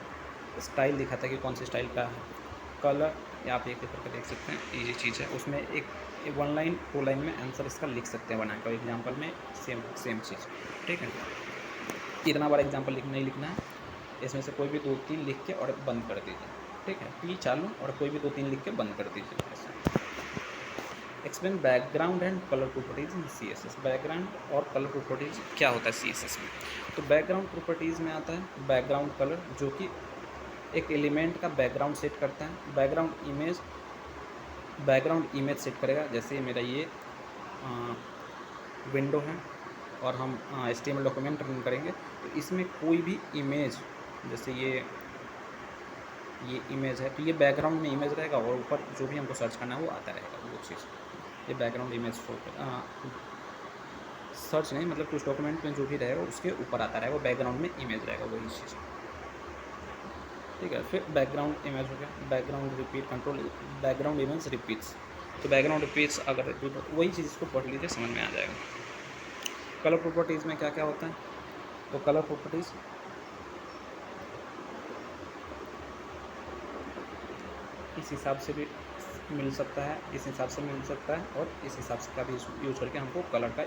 स्टाइल दिखाता है कि कौन से स्टाइल का है, कलर ये आप एक करके देख सकते हैं, ये चीज़ है। उसमें एक 1 लाइन 2 लाइन में आंसर इसका लिख सकते हैं बनाकर एग्जाम्पल में, सेम चीज़, ठीक है। इतना बड़ा एग्जाम्पल नहीं लिखना है, इसमें से कोई भी 2-3 लिख के और बंद कर दीजिए, ठीक है। पी चालू और कोई भी 2-3 लिख के बंद कर दीजिए ऐसे। Explain background and colour properties in CSS। Background और कलर प्रॉपर्टीज़ क्या होता है CSS में। तो बैकग्राउंड प्रॉपर्टीज़ में आता है बैकग्राउंड कलर, जो कि एक एलिमेंट का बैकग्राउंड सेट करता है। बैकग्राउंड इमेज सेट करेगा, जैसे मेरा ये विंडो है और हम HTML डॉक्यूमेंट रन करेंगे, तो इसमें कोई भी इमेज, जैसे ये इमेज है तो ये बैकग्राउंड में इमेज रहेगा और ऊपर जो भी हमको सर्च करना है वो आता रहेगा, वो चीज़ ये बैकग्राउंड इमेज सर्च नहीं, मतलब कुछ डॉक्यूमेंट में जो भी रहेगा उसके ऊपर आता रहेगा, वो बैकग्राउंड में इमेज रहेगा, वही चीज़, ठीक है। फिर बैकग्राउंड इमेज हो गया, background repeat control, background image repeats. तो बैकग्राउंड रिपीट्स अगर रिपीट हो वही चीज़ इसको पढ़ लीजिए, समझ में आ जाएगा। कलर प्रॉपर्टीज़ में क्या क्या होता है, तो कलर प्रॉपर्टीज़ इस हिसाब से भी मिल सकता है, इस हिसाब से मिल सकता है और इस हिसाब से का भी यूज़ करके हमको कलर का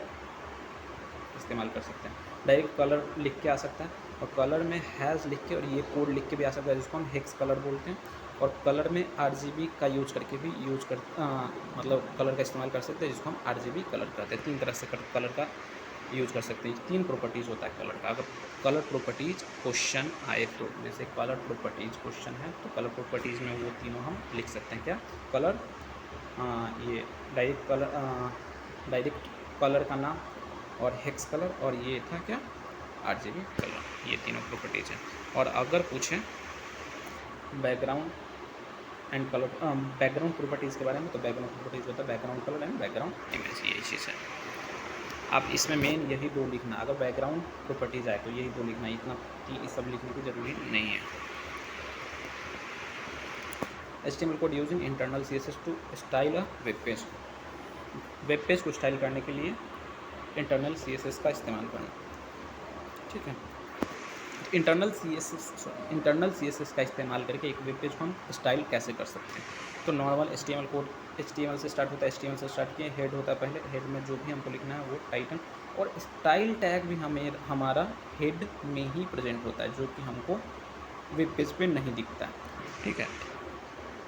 इस्तेमाल कर सकते हैं। डायरेक्ट कलर लिख के आ सकता है और कलर में हैज़ लिख के और ये कोड लिख के भी आ सकता है, जिसको हम हेक्स कलर बोलते हैं। और कलर में RGB का यूज करके भी मतलब कलर का इस्तेमाल कर सकते हैं, जिसको हम RGB कलर कहते हैं। 3 तरह से कलर का यूज कर सकते हैं। 3 प्रॉपर्टीज़ होता है कलर का। अगर कलर प्रॉपर्टीज़ क्वेश्चन आए तो, जैसे कलर प्रॉपर्टीज़ क्वेश्चन है तो कलर प्रॉपर्टीज़ में वो तीनों हम लिख सकते हैं। क्या कलर, ये डायरेक्ट कलर का नाम और हेक्स कलर, और ये था क्या RGB कलर, ये तीनों प्रॉपर्टीज़ हैं। और अगर पूछें background and colour, background properties के बारे में, तो बैकग्राउंड प्रॉपर्टीज़ होता है background colour and background image, यही चीज़ है। अब इसमें मेन यही 2 लिखना, अगर बैकग्राउंड प्रॉपर्टीज़ आए तो यही 2 लिखना, इतना सब लिखने की ज़रूरी नहीं है। HTML code using internal CSS to style a web page. Web page को स्टाइल करने के लिए इंटरनल CSS का इस्तेमाल करना, ठीक है। इंटरनल CSS का इस्तेमाल करके एक वेब पेज को हम स्टाइल कैसे कर सकते हैं। तो नॉर्मल HTML कोड, HTML से स्टार्ट होता है, HTML से स्टार्ट किए, हेड होता है पहले, हेड में जो भी हमको लिखना है वो टाइटल, और स्टाइल टैग भी हमारा हेड में ही प्रेजेंट होता है, जो कि हमको वेब पेज पे नहीं दिखता है, ठीक है।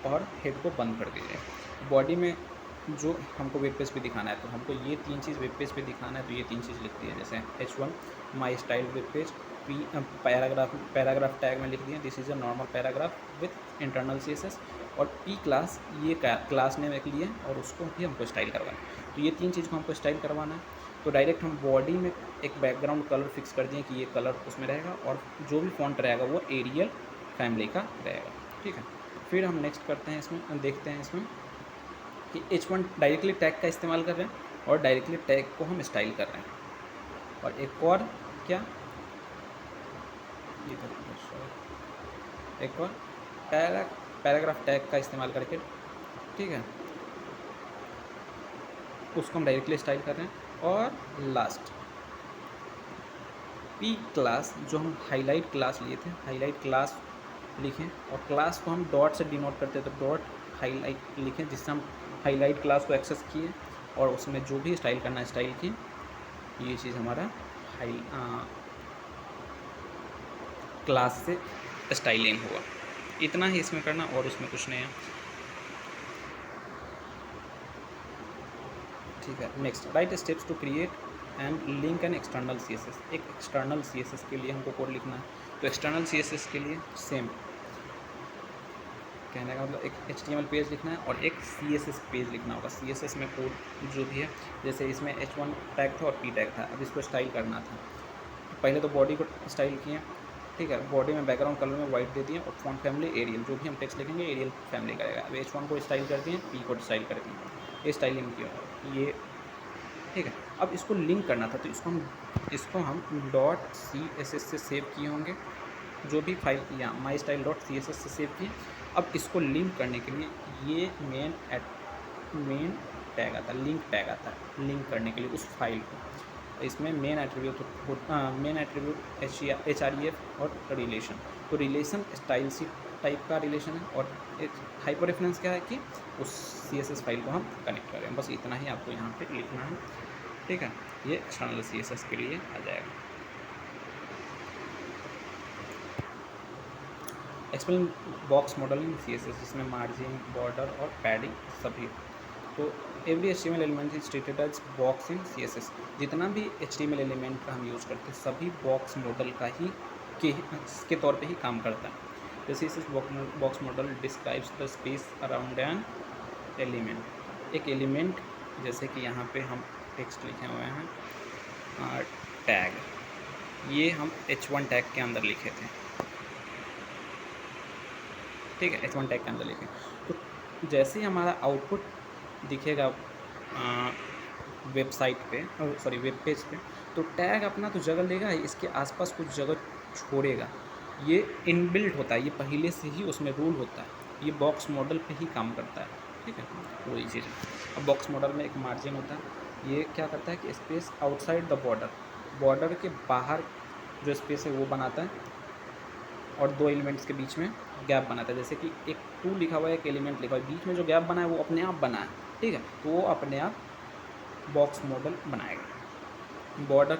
और हेड को बंद कर दीजिए। बॉडी में जो हमको वेब पेज पे दिखाना है, तो हमको ये 3 चीज़ वेब पेज पे दिखाना है, तो ये 3 चीज़ लिख दी है। जैसे H1 my style web page, paragraph tag में लिख दिए this is a normal paragraph with internal CSS, और P क्लास ये क्लास नेम एक लिए और उसको भी हमको स्टाइल करवाना है। तो ये 3 चीज़ को हमको स्टाइल करवाना है। तो डायरेक्ट हम बॉडी में एक बैकग्राउंड कलर फिक्स कर दिए कि ये कलर उसमें रहेगा, और जो भी फॉन्ट रहेगा वो एरियल फैमिली का रहेगा, ठीक है। फिर हम नेक्स्ट करते हैं, इसमें देखते हैं इसमें कि H1 डायरेक्टली टैग का इस्तेमाल कर रहे हैं और डायरेक्टली टैग को हम स्टाइल कर रहे हैं। और एक और क्या, एक और पैराग्राफ टैग का इस्तेमाल करके, ठीक है, उसको हम डायरेक्टली स्टाइल कर रहे हैं। और लास्ट P क्लास, जो हम हाईलाइट क्लास लिए थे, हाईलाइट क्लास लिखें और क्लास को हम डॉट से डिनोट करते हैं, तो डॉट हाईलाइट लिखें, जिससे हम हाईलाइट क्लास को एक्सेस किए और उसमें जो भी स्टाइल करना है स्टाइल की, ये चीज़ हमारा क्लास से स्टाइलिंग हुआ। इतना ही इसमें करना और उसमें कुछ नहीं है, ठीक है। Next write steps to create and link an external CSS। एक एक्सटर्नल CSS के लिए हमको कोड लिखना है। तो एक्सटर्नल CSS के लिए सेम कहने का मतलब एक HTML पेज लिखना है और एक CSS पेज लिखना होगा। CSS में कोड जो भी है, जैसे इसमें H1 टैग था और P टैग था, अब इसको स्टाइल करना था पहले तो बॉडी को स्टाइल किए, ठीक है, बॉडी में बैकग्राउंड कलर में वाइट दे दिए और फॉन्ट फैमिली एरियल, जो भी हम टेक्स्ट लिखेंगे एरियल फैमिली करेगा। अब H1 को स्टाइल कर दिए, P को स्टाइल कर दिए, ये स्टाइलिंग किया ये, ठीक है। अब इसको लिंक करना था तो इसको हम डॉट CSS से सेव किए होंगे, जो भी फाइल या माई स्टाइल डॉट CSS से सेव किए। अब इसको लिंक करने के लिए ये मेन टैग आता है, लिंक टैग आता है लिंक करने के लिए उस फाइल को। इसमें मेन एट्रीब्यूट HREF और रिलेशन। तो रिलेशन स्टाइल सी टाइप का रिलेशन है और एक हाइपर रेफरेंस क्या है कि उस CSS फाइल को हम कनेक्ट करें। बस इतना ही आपको यहाँ पे लिखना है, ठीक है। ये एक्सटर्नल CSS के लिए आ जाएगा। Explain box model in CSS, जिसमें मार्जिन, बॉर्डर और पैडिंग सभी। तो every HTML element is treated as box in CSS। जितना भी HTML एलिमेंट का हम यूज़ करते हैं सभी बॉक्स मॉडल का ही के तौर पे ही काम करता है। The CSS box model describes the space around an element. एक एलिमेंट, जैसे कि यहाँ पे हम टेक्स्ट लिखे हुए हैं टैग, ये हम H1 टैग के अंदर लिखे थे, ठीक है, H1 टैग के अंदर लिखे। तो जैसे ही हमारा आउटपुट दिखेगा वेबसाइट पे, सॉरी वेब पेज पे, तो टैग अपना तो जगह लेगा ही, इसके आसपास कुछ जगह छोड़ेगा। ये इनबिल्ट होता है, ये पहले से ही उसमें रूल होता है, ये बॉक्स मॉडल पे ही काम करता है, ठीक है, वही चीज़ है। अब बॉक्स मॉडल में एक मार्जिन होता है, ये क्या करता है कि space outside the border, border के बाहर जो स्पेस है वो बनाता है और दो एलिमेंट्स के बीच में गैप बनाता है। जैसे कि एक 2 लिखा हुआ है, एक एलिमेंट लिखा हुआ है, बीच में जो गैप बना है वो अपने आप बना है, ठीक है, तो वो अपने आप बॉक्स मॉडल बनाएगा। बॉर्डर,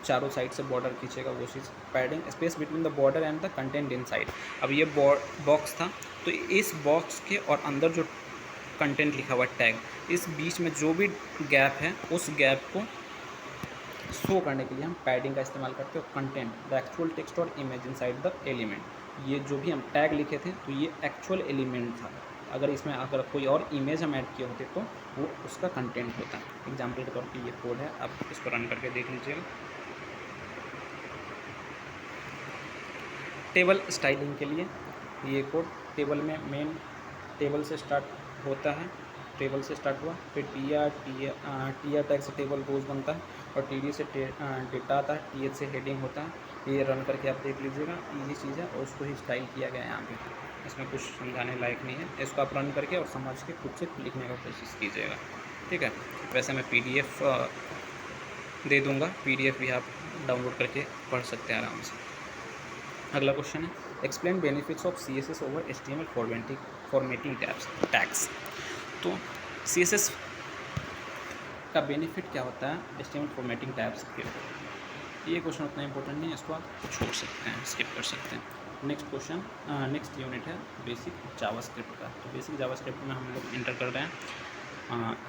चारों साइड से बॉर्डर खींचेगा, वो चीज़। Padding, space between the border and the content inside. अब ये बॉक्स था, तो इस बॉक्स के और अंदर जो कंटेंट लिखा हुआ टैग, इस बीच में जो भी गैप है उस गैप को शो करने के लिए हम पैडिंग का इस्तेमाल करते हैं। कंटेंट, द एक्चुअल टेक्स्ट और इमेज इनसाइड द एलिमेंट। ये जो भी हम टैग लिखे थे तो ये एक्चुअल एलिमेंट था, अगर इसमें अगर कोई और इमेज हम ऐड किए होते तो वो उसका कंटेंट होता है। एग्जाम्पल के तौर पे ये कोड है, आप इसको रन करके देख लीजिएगा। टेबल स्टाइलिंग के लिए ये कोड, टेबल में मेन टेबल से स्टार्ट होता है, टेबल से स्टार्ट हुआ, फिर टीआर टैग से टेबल रोज बनता है और TD से डेटा आता है, TH से हेडिंग होता है। ये रन करके आप देख लीजिएगा, ये चीज़ है और उसको ही स्टाइल किया गया है यहाँ पे, इसमें कुछ समझाने लायक नहीं है। इसको आप रन करके और समझ के खुद से लिखने का कोशिश कीजिएगा, ठीक है। वैसे मैं PDF दे दूँगा, PDF भी आप डाउनलोड करके पढ़ सकते हैं आराम से। अगला क्वेश्चन है, explain benefits of CSS over HTML formatting tags. तो CSS का बेनिफिट क्या होता है HTML फॉर्मेटिंग टैब्स के। ये क्वेश्चन उतना इंपॉर्टेंट नहीं है, इसको आप छोड़ सकते हैं, स्किप कर सकते हैं। नेक्स्ट क्वेश्चन, नेक्स्ट यूनिट है बेसिक जावास्क्रिप्ट का। तो बेसिक जावास्क्रिप्ट में हम लोग इंटर कर रहे हैं।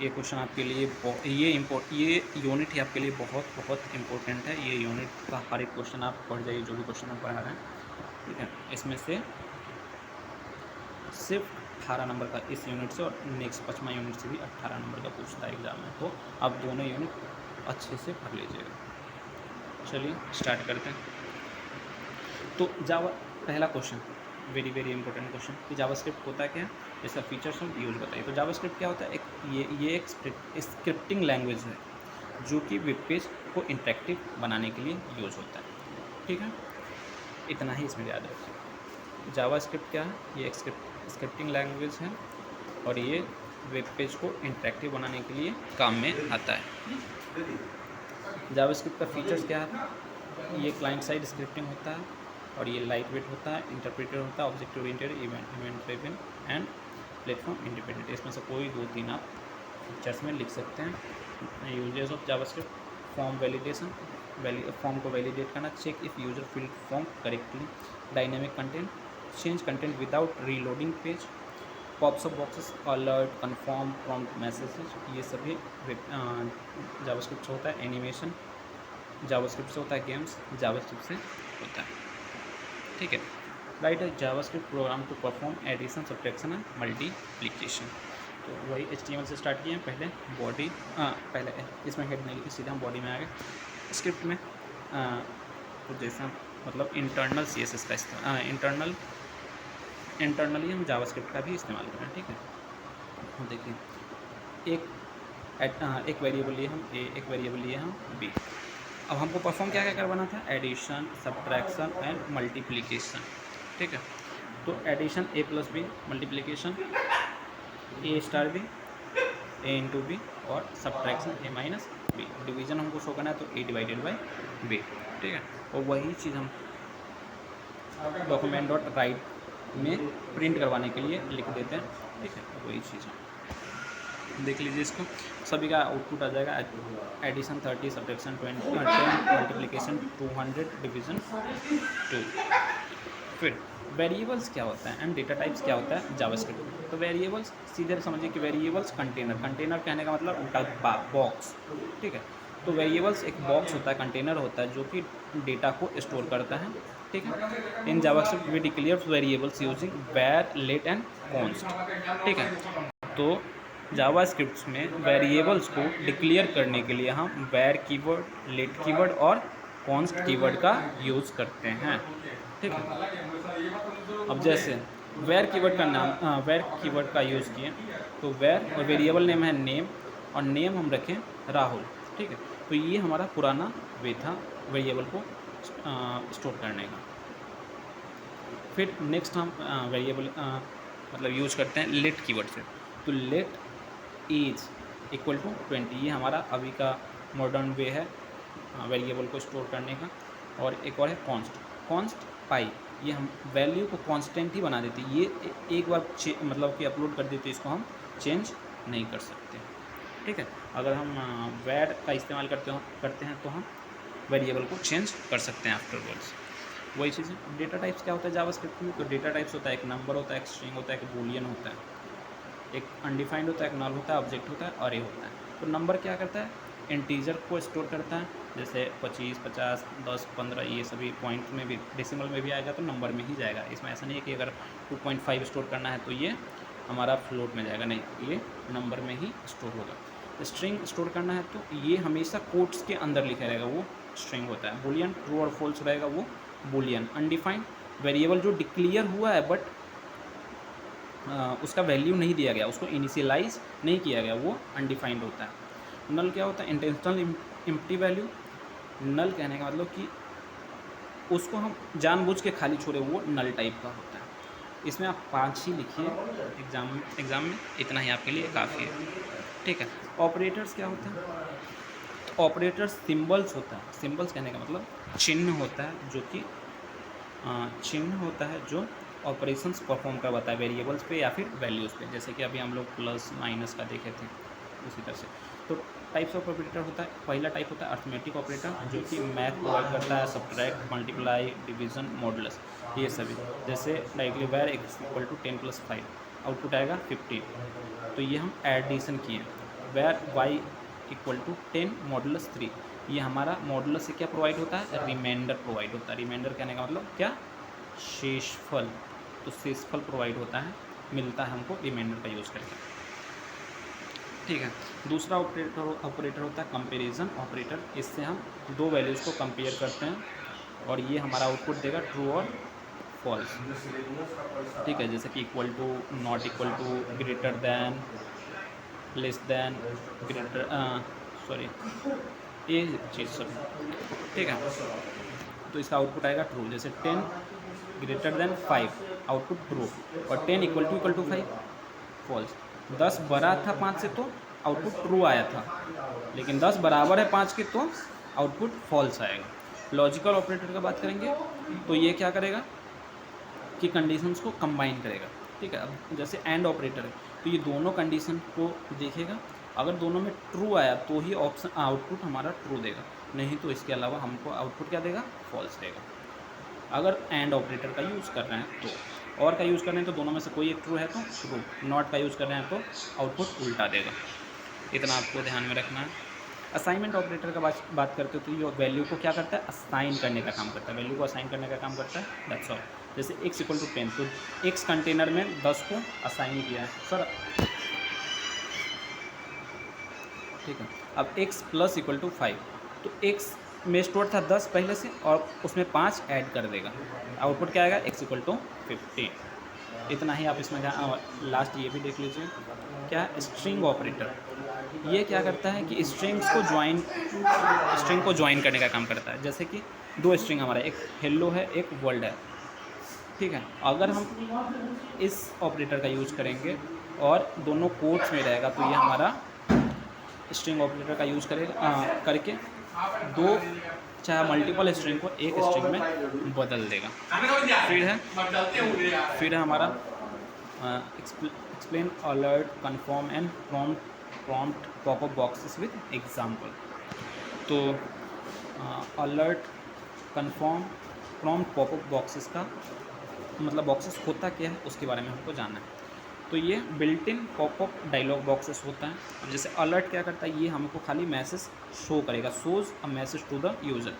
ये क्वेश्चन आपके लिए ये यूनिट ही आपके लिए बहुत इंपॉर्टेंट है। ये यूनिट का हर एक क्वेश्चन आप पढ़ जाइए, जो भी क्वेश्चन हम पढ़ा रहे हैं, ठीक है। इसमें से सिर्फ 18 नंबर का इस यूनिट से और नेक्स्ट 5वां यूनिट से भी 18 नंबर का पूछता है एग्ज़ाम में, तो आप दोनों यूनिट अच्छे से पढ़ लीजिएगा। चलिए स्टार्ट करते हैं। तो पहला क्वेश्चन वेरी इंपॉर्टेंट क्वेश्चन कि जावास्क्रिप्ट होता क्या है, इसका फीचर्स और यूज बताइए। तो जावास्क्रिप्ट क्या होता है, ये एक स्क्रिप्टिंग लैंग्वेज है जो कि वेब पेज को इंटरेक्टिव बनाने के लिए यूज होता है, ठीक है। इतना ही इसमें याद रखिए। जावास्क्रिप्ट क्या है, ये एक स्क्रिप्टिंग लैंग्वेज है और ये वेब पेज को इंटरेक्टिव बनाने के लिए काम में आता है। जावास्क्रिप्ट का फीचर्स क्या है, ये क्लाइंट साइड स्क्रिप्टिंग होता है और ये लाइट वेट होता है, इंटरप्रेटर होता है, object oriented, event driven and platform independent. इसमें से कोई 2-3 आप फीचर्स में लिख सकते हैं। Uses of JavaScript, form validation, form को वैलिडेट करना, check if user filled form correctly, dynamic content, change content without reloading page, pops up boxes, alert, confirm, prompt messages, ये सभी जावास्क्रिप्ट से होता है। एनिमेशन जावास्क्रिप्ट से होता है। गेम्स जावास्क्रिप्ट से होता है, ठीक है। राइट है JavaScript program to perform addition, subtraction and multiplication. तो वही HTML से स्टार्ट किए हैं। पहले बॉडी, पहले इसमें हेड नहीं लिखी, सीधा हम बॉडी में आ गए। स्क्रिप्ट में आउटपुट जैसे हम मतलब इंटरनल CSS का इस्तेमाल इंटरनली हम जावास्क्रिप्ट का भी इस्तेमाल कर रहे हैं, ठीक है। देखिए एक वेरिएबल लिए हम ए, एक वेरिएबल लिए हम बी। अब हमको परफॉर्म क्या क्या करवाना था, एडिशन, सब्ट्रैक्शन एंड मल्टीप्लिकेशन, ठीक है। तो एडिशन ए प्लस बी, मल्टीप्लिकेशन ए स्टार बी, ए इंटू बी, और सब्ट्रैक्शन ए माइनस बी। डिवीजन हमको शो करना है तो ए डिवाइडेड बाई बी, ठीक है। और वही चीज़ हम डॉक्यूमेंट डॉट राइट में प्रिंट करवाने के लिए लिख देते हैं, ठीक है। वही चीज़ है, देख लीजिए इसको। सभी का आउटपुट आ जाएगा एडिशन 30, सब्ट्रैक्शन 20, 10, मल्टीप्लिकेशन 200, डिवीजन 2। फिर वेरिएबल्स क्या होता है एंड डेटा टाइप्स क्या होता है जावास्क्रिप्ट में। तो वेरिएबल्स सीधे समझिए कि वेरिएबल्स कंटेनर कहने का मतलब उल्टा बॉक्स, ठीक है। तो वेरिएबल्स एक बॉक्स होता है, कंटेनर होता है जो कि डेटा को स्टोर करता है, ठीक है। In JavaScript we declare variables using var, let and const, ठीक है। तो जावास्क्रिप्ट में वेरिएबल्स को डिक्लेयर करने के लिए हम वैर कीवर्ड, लेट कीवर्ड और कॉन्स्ट कीवर्ड का यूज़ करते हैं, ठीक है। अब जैसे वैर कीवर्ड का वैर कीवर्ड का यूज़ किए तो वैर और वेरिएबल नेम है नेम, और नेम हम रखें राहुल, ठीक है। तो ये हमारा पुराना वे था वेरिएबल को स्टोर करने का। फिर नेक्स्ट हम वेरिएबल मतलब यूज़ करते हैं लेट कीवर्ड से। तो लेट एज इक्वल टू 20, ये हमारा अभी का मॉडर्न वे है वेरिएबल को स्टोर करने का। और एक और है कॉन्स्ट पाई, ये हम वैल्यू को कांस्टेंट ही बना देते हैं। ये एक बार मतलब कि अपलोड कर देते, इसको हम चेंज नहीं कर सकते, ठीक है। अगर हम वैर का इस्तेमाल करते हैं तो हम वेरिएबल को चेंज कर सकते हैं आफ्टरवर्ड्स। वही चीज़ है। डेटा टाइप्स क्या होता है जावास्क्रिप्ट में, तो डेटा टाइप्स होता है एक नंबर होता है, एक स्ट्रिंग होता है, एक बूलियन होता है, एक अनडिफाइंड होता है, एक नल होता है, ऑब्जेक्ट होता है, अरे होता है। तो नंबर क्या करता है, इंटीजर को स्टोर करता है, जैसे 25, 50, 10, 15, ये सभी पॉइंट में भी, डेसिमल में भी आएगा तो नंबर में ही जाएगा। इसमें ऐसा नहीं है कि अगर 2.5 स्टोर करना है तो ये हमारा फ्लोट में जाएगा, नहीं, ये नंबर में ही स्टोर होगा। स्ट्रिंग स्टोर करना है तो ये हमेशा कोट्स के अंदर लिखा रहेगा, वो स्ट्रिंग होता है। बूलियन ट्रू और फॉल्स रहेगा, वो बूलियन। अनडिफाइंड वेरिएबल जो डिक्लेयर हुआ है बट उसका वैल्यू नहीं दिया गया, उसको इनिशियलाइज नहीं किया गया, वो अनडिफाइंड होता है। नल क्या होता है, इंटेंशनल एम्प्टी वैल्यू। नल कहने का मतलब कि उसको हम जानबूझ के खाली छोड़े, वो नल टाइप का होता है। इसमें आप 5 ही लिखिए एग्ज़ाम में, इतना ही आपके लिए काफ़ी है, ठीक है। ऑपरेटर्स क्या होता है, ऑपरेटर्स सिंबल्स होता है। सिंबल्स कहने का मतलब चिन्ह होता है, जो कि चिन्ह होता है जो ऑपरेशंस परफॉर्म करवाता है वेरिएबल्स पे या फिर वैल्यूज़ पे, जैसे कि अभी हम लोग प्लस माइनस का देखे थे उसी तरह से। तो टाइप्स ऑफ ऑपरेटर होता है, पहला टाइप होता है अर्थमेटिक ऑपरेटर, जो कि मैथ प्रोवाइड करता है, सब्ट्रैक्ट, मल्टीप्लाई, डिवीजन, मॉडुलस, ये सभी। जैसे डायरेक्टली वैर इक्वल टू 10 + 5, आउटपुट आएगा 15, तो ये हम एडिशन किए। वैर वाई इक्वल टू 10 मॉडुलस 3, ये हमारा मॉडुलस से क्या प्रोवाइड होता है, रिमाइंडर प्रोवाइड होता है। रिमाइंडर कहने का मतलब क्या, शेषफल। तो शेषफल प्रोवाइड होता है, मिलता है हमको रिमाइंडर का यूज़ करके, ठीक है। दूसरा ऑपरेटर होता है कंपैरिजन ऑपरेटर। इससे हम दो वैल्यूज़ को कंपेयर करते हैं और ये हमारा आउटपुट देगा ट्रू और फॉल्स, ठीक है। जैसे कि equal to, not equal to, greater than, less than, greater, sorry, ये चीज़ सब, ठीक है। तो इसका आउटपुट आएगा ट्रू। जैसे 10 ग्रेटर दैन 5, आउटपुट ट्रू, और 10 इक्वल टू 5, फॉल्स। 10 बड़ा था 5 से तो आउटपुट ट्रू आया था, लेकिन 10 बराबर है 5 के तो आउटपुट फॉल्स आएगा। लॉजिकल ऑपरेटर का बात करेंगे तो ये क्या करेगा कि कंडीशंस को कंबाइन करेगा, ठीक है। अब जैसे एंड ऑपरेटर है तो ये दोनों कंडीशन को देखेगा, अगर दोनों में ट्रू आया तो ही ऑप्शन आउटपुट हमारा ट्रू देगा, नहीं तो इसके अलावा हमको आउटपुट क्या देगा, फॉल्स देगा। अगर एंड ऑपरेटर का यूज़ कर रहे हैं तो, और का यूज़ कर रहे हैं तो दोनों में से कोई एक ट्रू है तो ट्रू, नॉट का यूज़ कर रहे हैं तो आउटपुट उल्टा देगा। इतना आपको ध्यान में रखना है। असाइनमेंट ऑपरेटर का बात करते हो तो ये वैल्यू को क्या करता है, असाइन करने का काम करता है, वैल्यू को असाइन करने का काम करता है, दैट्स ऑल। जैसे x इक्वल टू 10, तो x कंटेनर में 10 को असाइन किया है सर, ठीक है। अब x प्लस इक्वल टू 5, तो x में स्टोर था 10 पहले से और उसमें 5 ऐड कर देगा, आउटपुट क्या आएगा x इक्वल टू 15। इतना ही आप इसमें लास्ट ये भी देख लीजिए क्या है, स्ट्रिंग ऑपरेटर। ये क्या करता है कि स्ट्रिंग को ज्वाइन करने का काम करता है। जैसे कि दो स्ट्रिंग हमारा, एक हेलो है एक वर्ल्ड है, ठीक है। अगर हम इस ऑपरेटर का यूज करेंगे और दोनों कोट्स में रहेगा तो ये हमारा स्ट्रिंग ऑपरेटर का यूज करेगा करके दो चाहे मल्टीपल स्ट्रिंग को एक स्ट्रिंग में बदल देगा। फिर है हमारा explain alert confirm and prompt popup boxes with example. तो alert confirm prompt popup boxes का मतलब बॉक्सेस होता क्या है उसके बारे में हमको जानना है। तो ये built in popup dialog boxes होता है। अब जैसे अलर्ट क्या करता है, ये हमको खाली मैसेज शो करेगा, shows a message to the user.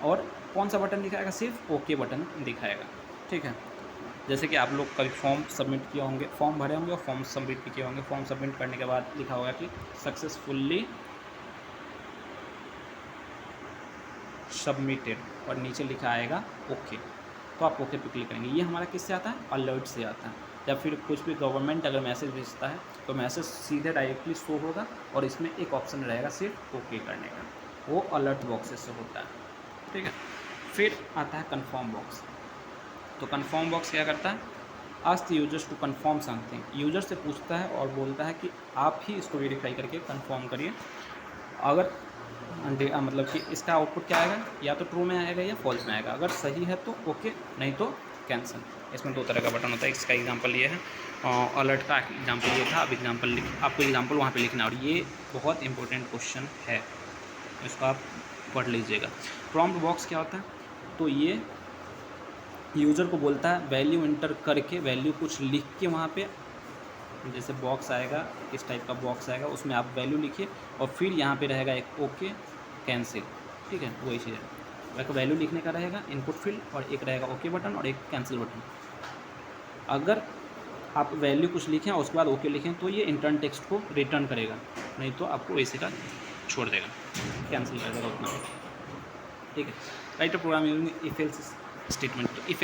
और कौन सा बटन दिखाएगा, सिर्फ ओके बटन दिखाएगा, ठीक है। जैसे कि आप लोग कभी फॉर्म सबमिट किए होंगे, फॉर्म भरे होंगे और फॉर्म सबमिट भी किए होंगे। फॉर्म सबमिट करने के बाद लिखा होगा कि सक्सेसफुली सबमिटेड और नीचे लिखा आएगा ओके, तो आप ओके पे क्लिक करेंगे। ये हमारा किससे आता है, अलर्ट से आता है। या फिर कुछ भी गवर्नमेंट अगर मैसेज भेजता है तो मैसेज सीधे डायरेक्टली शो होगा और इसमें एक ऑप्शन रहेगा सिर्फ ओके करने का, वो अलर्ट बॉक्सेस से होता है, ठीक है। फिर आता है कन्फर्म बॉक्स। तो कन्फर्म बॉक्स क्या करता है, ask the users to confirm something. User से पूछता है और बोलता है कि आप ही इसको वेरीफाई करके कन्फर्म करिए। अगर मतलब कि इसका आउटपुट क्या आएगा, या तो ट्रू में आएगा या फॉल्स में आएगा। अगर सही है तो ओके, नहीं तो कैंसिल। इसमें दो तरह का बटन होता है। इसका एग्जांपल ये है, अलर्ट का एग्जांपल ये था। अब एग्जांपल आपको एग्जांपल वहाँ पे लिखना है और ये बहुत इंपॉर्टेंट क्वेश्चन है, इसको आप पढ़ लीजिएगा। प्रॉम्प्ट बॉक्स क्या होता है, तो ये यूज़र को बोलता है वैल्यू इंटर करके, वैल्यू कुछ लिख के वहाँ पे जैसे बॉक्स आएगा, इस टाइप का बॉक्स आएगा, उसमें आप वैल्यू लिखिए और फिर यहाँ पे रहेगा एक ओके कैंसिल, ठीक है। वही चीज़ है, एक वैल्यू लिखने का रहेगा इनपुट फील्ड और एक रहेगा ओके बटन और एक कैंसिल बटन। अगर आप वैल्यू कुछ लिखें और उसके बाद ओके लिखें तो ये इंटर्न टेक्स्ट को रिटर्न करेगा, नहीं तो आपको ऐसे का छोड़ देगा, कैंसिल कर देगा उतना, ठीक है। Write a program using if else statement. तो इफ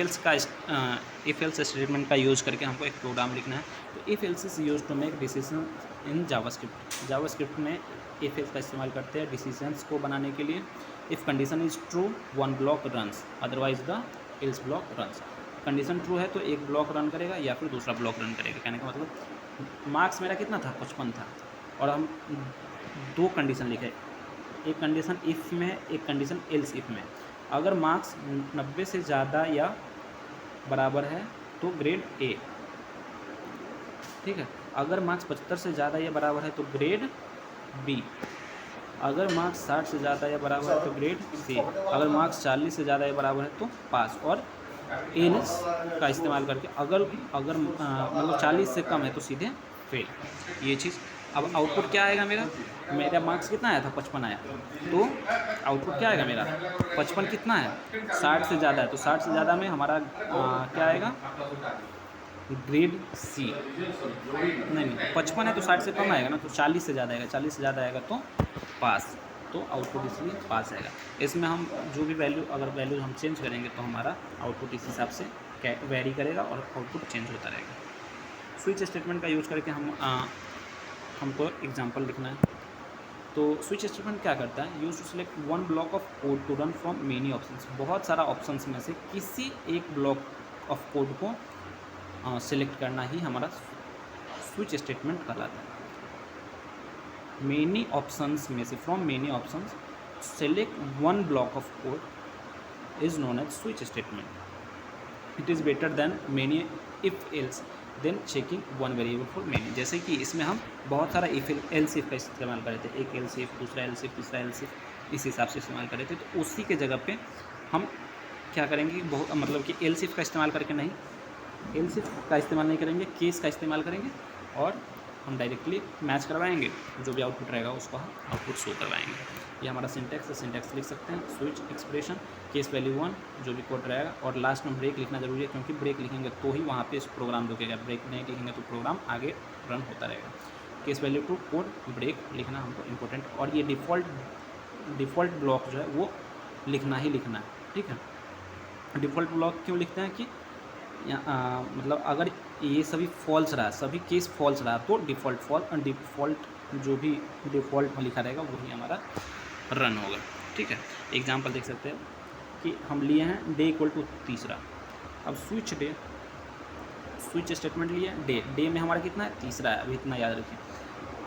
एल्स स्टेटमेंट का यूज़ करके हमको एक प्रोग्राम लिखना है। तो if else is use to make decision in JavaScript. JavaScript में इफ एल्स का इस्तेमाल करते हैं डिसीजंस को बनाने के लिए। If condition is true one block runs, otherwise the else block runs. Condition true है तो एक ब्लॉक रन करेगा या फिर दूसरा ब्लॉक रन करेगा। कहने का मतलब मार्क्स मेरा कितना था, 55 था, और हम दो कंडीशन लिखे, एक कंडीशन इफ़ में, एक कंडीशन एल्स इफ़ में। अगर मार्क्स 90 से ज़्यादा या बराबर है तो ग्रेड ए, ठीक है। अगर मार्क्स 75 से ज़्यादा या बराबर है तो ग्रेड बी। अगर मार्क्स 60 से ज़्यादा या बराबर है तो ग्रेड सी। अगर मार्क्स 40 से ज़्यादा या बराबर है तो पास। और एल्स का इस्तेमाल करके अगर मतलब 40 से कम है तो सीधे फेल, ये चीज़। अब आउटपुट क्या आएगा, मेरा मार्क्स कितना आया था, 55 आया, तो आउटपुट क्या आएगा मेरा, 55 कितना है, 60 से ज़्यादा है, तो 60 से ज़्यादा में हमारा क्या आएगा, ग्रेड सी। नहीं 55 है तो 60 से कम आएगा ना, तो 40 से ज़्यादा आएगा, 40 से ज़्यादा आएगा तो पास, तो आउटपुट इसलिए पास आएगा। इसमें हम जो भी वैल्यू, अगर वैल्यू हम चेंज करेंगे तो हमारा आउटपुट इस हिसाब से वेरी करेगा और आउटपुट चेंज होता रहेगा। स्विच स्टेटमेंट का यूज़ करके हमको एग्जांपल लिखना है। तो स्विच स्टेटमेंट क्या करता है, use to select one block of code to run from many options. बहुत सारा ऑप्शंस में से किसी एक ब्लॉक ऑफ कोड को सिलेक्ट करना ही हमारा स्विच स्टेटमेंट कहलाता है। मेनी ऑप्शंस में से, from many options select one block of code is known as switch statement. It is better than many if else than checking one variable for many. जैसे कि इसमें हम बहुत सारा इफ एल्स इफ का इस्तेमाल कर रहे थे, एक एल्स इफ, दूसरा एल्स इफ, तीसरा एल्स इफ, इस हिसाब से इस्तेमाल कर रहे थे। तो उसी के जगह पे हम क्या करेंगे, बहुत मतलब कि एल्स इफ का इस्तेमाल करके नहीं, एल्स इफ का इस्तेमाल नहीं करेंगे, केस का इस्तेमाल करेंगे और हम डायरेक्टली मैच करवाएंगे, जो भी आउटपुट रहेगा उसको हम आउटपुट शो करवाएंगे। ये हमारा सिंटैक्स है, सिंटैक्स लिख सकते हैं, स्विच एक्सप्रेशन, केस वैल्यू 1 जो भी कोड रहेगा, और लास्ट में ब्रेक लिखना जरूरी है, क्योंकि ब्रेक लिखेंगे तो ही वहाँ पे इस प्रोग्राम रुकेगा, ब्रेक नहीं लिखेंगे तो प्रोग्राम आगे रन होता रहेगा। केस वैल्यू 2 कोड ब्रेक लिखना हमको इम्पोर्टेंट, और ये डिफ़ॉल्ट डिफ़ॉल्ट ब्लॉक जो है वो लिखना ही लिखना है, ठीक है। डिफ़ॉल्ट ब्लॉक क्यों लिखते हैं कि मतलब अगर ये सभी फॉल्स रहा, सभी केस फॉल्स रहा तो डिफ़ॉल्ट जो भी डिफ़ॉल्ट में लिखा रहेगा वही हमारा रन होगा, ठीक है। एग्जाम्पल देख सकते हैं कि हम लिए हैं डे इक्वल टू तीसरा। अब स्विच स्टेटमेंट लिए डे में हमारा कितना है, तीसरा है, अभी इतना याद रखिए।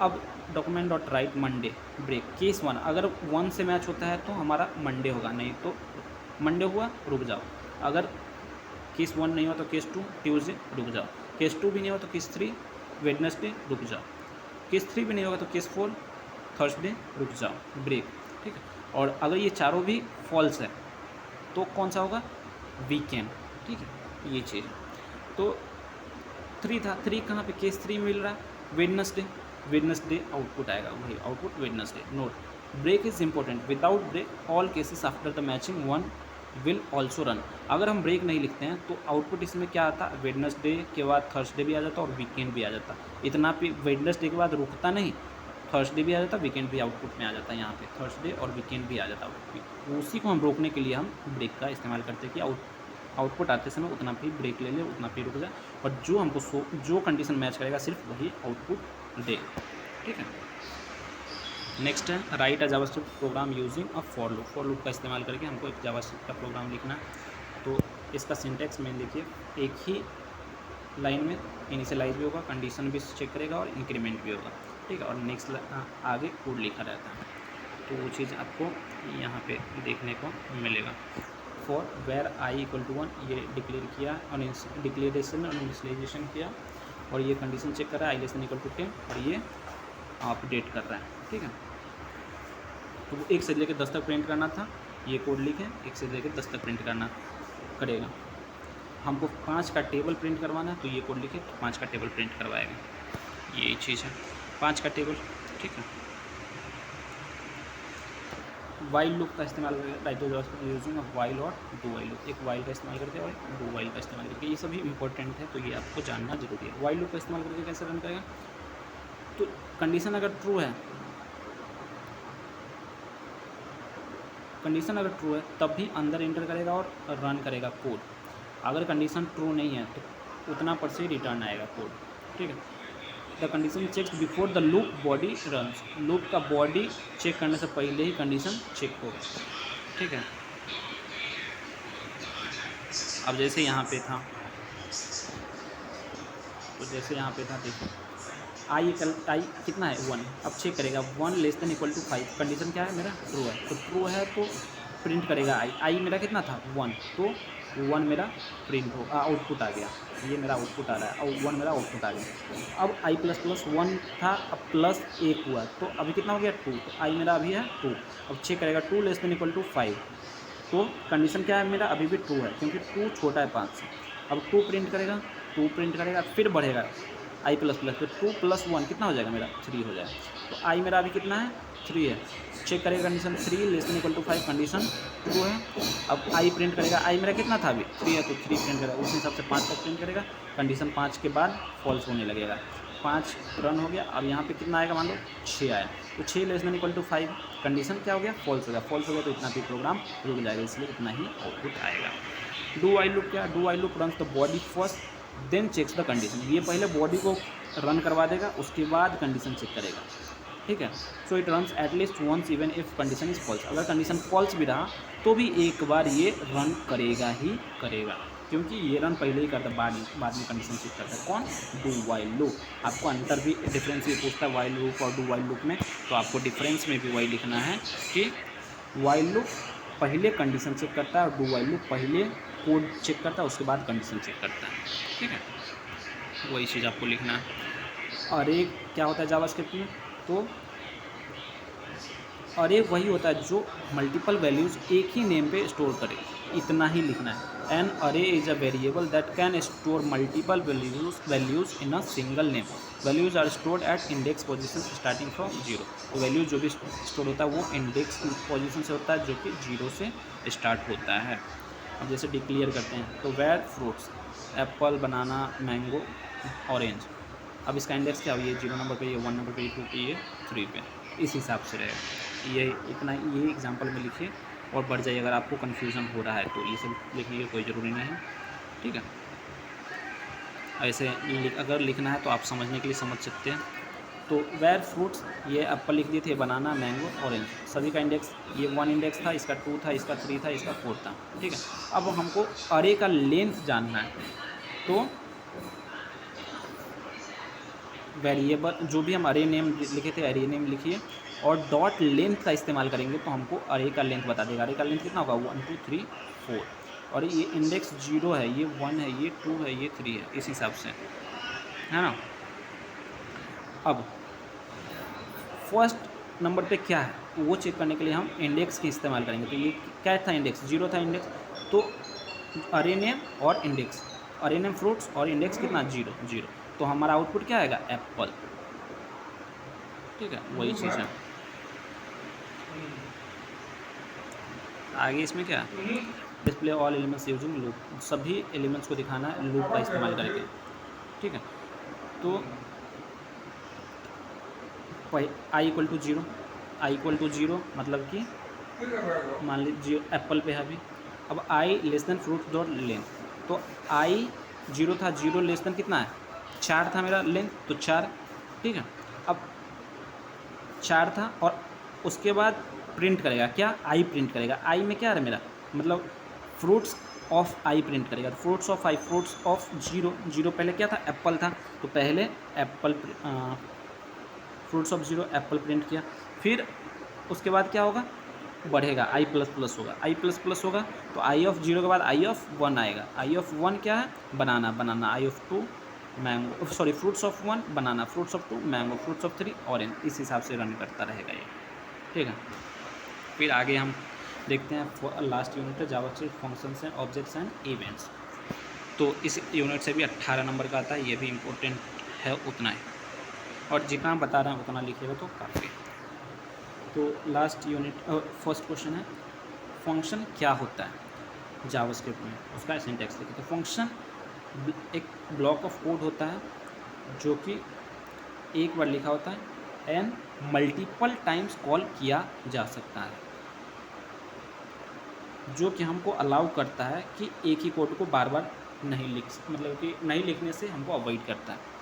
अब document dot write Monday break case 1, अगर 1 से मैच होता है तो हमारा मंडे होगा, नहीं तो मंडे हुआ रुक जाओ। अगर केस 1 नहीं हुआ तो केस 2 ट्यूसडे रुक जाओ। केस 2 भी नहीं हुआ तो केस 3 वेडनेसडे रुक जाओ। केस 3 भी नहीं होगा तो केस 4 थर्सडे रुक जाओ, ब्रेक, ठीक है। और अगर ये चारों भी फॉल्स है तो कौन सा होगा, वीकेंड, ठीक है। ये चीज़ तो 3 था, 3 कहाँ पे, केस 3 मिल रहा है वेडनेसडे आउटपुट आएगा, वही output Wednesday. Note break is important, without break all cases after the matching 1 will also run. अगर हम ब्रेक नहीं लिखते हैं तो आउटपुट इसमें क्या आता, वेडनेसडे के बाद थर्सडे भी आ जाता और वीकेंड भी आ जाता। इतना पे वेडनेसडे के बाद रुकता नहीं, थर्सडे भी आ जाता, वीकेंड भी आउटपुट में आ जाता है। यहाँ पे थर्सडे और वीकेंड भी आ जाता है। उसी को हम रोकने के लिए हम ब्रेक का इस्तेमाल करते हैं कि आउटपुट आते समय उतना भी ब्रेक ले ले, उतना भी रुक जाए, और जो हमको जो कंडीशन मैच करेगा सिर्फ वही आउटपुट दे, ठीक है। नेक्स्ट है write a JavaScript program using a for loop. For loop का इस्तेमाल करके हमको एक जावास्क्रिप्ट का प्रोग्राम लिखना है। तो इसका सिंटेक्स में देखिए, एक ही लाइन में इनिशियलाइज भी होगा, कंडीशन भी चेक करेगा और इंक्रीमेंट भी होगा, ठीक है। और नेक्स्ट आगे कोड लिखा रहता है, तो वो चीज़ आपको यहाँ पे देखने को मिलेगा। For var i equal to 1 ये डिक्लेयर किया और डिक्लेरेशन और इनिशियलाइजेशन किया, और ये कंडीशन चेक कर रहा है आई लेस देन इक्वल टू 10, और ये अपडेट कर रहा है, ठीक है। तो वो 1 से लेकर 10 तक प्रिंट करना था, ये कोड लिखें 1 से लेकर 10 तक प्रिंट करेगा। हमको 5 का टेबल प्रिंट करवाना है, तो ये कोड लिखे 5 का टेबल प्रिंट करवाएगा, यही चीज़ है 5 का टेबल, ठीक है। वाइल लूप का इस्तेमाल करके यूजिंग ऑफ वाइल और डू वाइल लूप, एक वाइल का इस्तेमाल करके और डू वाइल का इस्तेमाल करके, ये सभी इंपॉर्टेंट है, तो ये आपको जानना जरूरी है। वाइल लूप का इस्तेमाल करके कैसे रन करेगा, तो कंडीशन अगर ट्रू है तब भी अंदर एंटर करेगा और रन करेगा कोड। अगर कंडीशन ट्रू नहीं है तो उतना पर से रिटर्न आएगा कोड, ठीक है। The condition check before the loop body runs, loop का बॉडी चेक करने से पहले ही कंडीशन चेक होगा, ठीक है। अब जैसे यहाँ पे था, तो जैसे यहाँ पे था देखो आई कितना है 1, अब चेक करेगा 1 less than equal to 5, condition क्या है मेरा ट्रू है, तो ट्रू है तो प्रिंट करेगा आई मेरा कितना था 1, तो 1 मेरा प्रिंट हो आउटपुट आ गया, ये मेरा आउटपुट आ रहा है और 1 मेरा आउटपुट आ गया। अब आई प्लस प्लस 1 था, अब प्लस 1 हुआ, तो अभी कितना हो गया 2, तो आई मेरा अभी है 2। अब चेक करेगा 2 लेस देन इक्वल टू 5, तो कंडीशन क्या है मेरा अभी भी 2 है, क्योंकि 2 छोटा है 5 से। अब 2 प्रिंट करेगा फिर बढ़ेगा आई प्लस प्लस, तो 2 + 1 कितना हो जाएगा मेरा 3 हो जाएगा, तो आई मेरा अभी कितना है 3 है। चेक करेगा condition 3 less than equal to 5, condition true है। अब आई प्रिंट करेगा, आई मेरा कितना था अभी 3 है, तो 3 प्रिंट करेगा, उस हिसाब से 5 तक प्रिंट करेगा, कंडीशन 5 के बाद फॉल्स होने लगेगा, 5 रन हो गया। अब यहाँ पे कितना आएगा, मान लो 6 आया, तो 6 less than equal to 5, condition क्या हो गया फॉल्स हो गया, तो इतना भी प्रोग्राम रुक जाएगा, इसलिए इतना ही आउटपुट आएगा। डू वाइल लूप क्या, do while loop runs the body first then checks the condition, ये पहले बॉडी को रन करवा देगा, उसके बाद कंडीशन चेक करेगा, ठीक है। So it runs at least once even if condition is false, अगर कंडीशन फॉल्स भी रहा तो भी एक बार ये रन करेगा ही करेगा, क्योंकि ये रन पहले ही करता, बाद में कंडीशन चेक करता है। कौन, डू वाइल लूप। आपको अंतर भी डिफरेंस भी पूछता है वाइल लूप और डू वाइल लूप में, तो आपको डिफरेंस में भी वही लिखना है कि वाइल लूप पहले कंडीशन चेक करता है और डू वाइल लूप पहले कोड चेक करता है, उसके बाद कंडीशन चेक करता है, ठीक है। वही चीज़ आपको लिखना है। अरे क्या होता है जावास्क्रिप्ट में, तो अरे वही होता है जो मल्टीपल वैल्यूज़ एक ही नेम पे स्टोर करे, इतना ही लिखना है। An array is a variable that can store multiple values in a single name. Values are stored at index position starting from 0, तो वैल्यूज जो भी स्टोर होता है वो इंडेक्स पोजीशन से होता है, जो कि 0 से स्टार्ट होता है। अब जैसे डिक्लेयर करते हैं, तो var fruits apple, banana, mango, orange. अब इसका इंडेक्स क्या हो, ये 0 नंबर पे, ये 1 नंबर पे, ये 2 पे, ये 3 पे, इस हिसाब से रहेगा। ये इतना ये एग्जांपल में लिखिए और बढ़ जाइए अगर आपको कन्फ्यूज़न हो रहा है तो, ये सब लिखने की कोई ज़रूरी नहीं है, ठीक है। ऐसे अगर लिखना है तो आप समझने के लिए समझ सकते हैं। तो वेयर फ्रूट्स, ये एप्पल लिख दिए थे, बनाना, मैंगो, ऑरेंज, सभी का इंडेक्स, ये 1 इंडेक्स था, इसका 2 था, इसका 3 था, इसका 4 था, ठीक है। अब हमको अरे का लेंथ जानना है, तो वेरिएबल जो भी हम अरे नेम लिखे थे, अरे नेम लिखिए और डॉट लेंथ का इस्तेमाल करेंगे तो हमको अरे का लेंथ बता देगा। अरे का लेंथ कितना होगा, 1 2 3 4, और ये इंडेक्स 0 है, ये 1 है, ये 2 है, ये 3 है, इस हिसाब से, है ना। अब फर्स्ट नंबर पे क्या है वो चेक करने के लिए हम इंडेक्स की इस्तेमाल करेंगे। तो ये क्या था, इंडेक्स 0 था इंडेक्स, तो अरे नेम और इंडेक्स, अरे नेम फ्रूट्स और इंडेक्स कितना 0 0, तो हमारा आउटपुट क्या आएगा, एप्पल, ठीक है, वही चीज़ है। आगे इसमें क्या है, display all elements using loop, सभी एलिमेंट्स को दिखाना है लूप का इस्तेमाल करके, ठीक है। तो I equal to 0, I equal to 0 मतलब कि मान लीजिए एप्पल पे है अभी। अब I less than fruit dot length, तो आई 0 था, 0 लेस देन कितना है 4 था मेरा लेंथ, तो 4, ठीक है। अब 4 था और उसके बाद प्रिंट करेगा क्या, आई प्रिंट करेगा। आई में क्या है मेरा, मतलब फ्रूट्स ऑफ आई प्रिंट करेगा। Fruits of I, fruits of 0 0 पहले क्या था, एप्पल था, तो पहले Apple, fruits of 0 Apple print किया। फिर उसके बाद क्या होगा, बढ़ेगा, आई प्लस प्लस होगा, आई प्लस प्लस होगा, तो आई ऑफ 0 के बाद आई ऑफ 1 आएगा। आई ऑफ 1 क्या है, banana, banana, I of 2 mango, sorry fruits of 1 banana, fruits of 2 mango, fruits of 3 orange, इस हिसाब से रन करता रहेगा ये, ठीक है। फिर आगे हम देखते हैं लास्ट यूनिट है JavaScript functions and objects and events. तो इस यूनिट से भी 18 नंबर का आता है, ये भी इम्पोर्टेंट है उतना ही, और जितना बता रहे हैं उतना लिखिएगा तो काफ़ी। तो लास्ट यूनिट फर्स्ट क्वेश्चन है, फंक्शन क्या होता है जावास्क्रिप्ट में, उसका सिंटैक्स लिखिए। तो फंक्शन एक ब्लॉक ऑफ कोड होता है जो कि एक बार लिखा होता है एंड मल्टीपल टाइम्स कॉल किया जा सकता है, जो कि हमको अलाउ करता है कि एक ही कोड को बार बार नहीं मतलब कि नहीं लिखने से हमको अवॉइड करता है।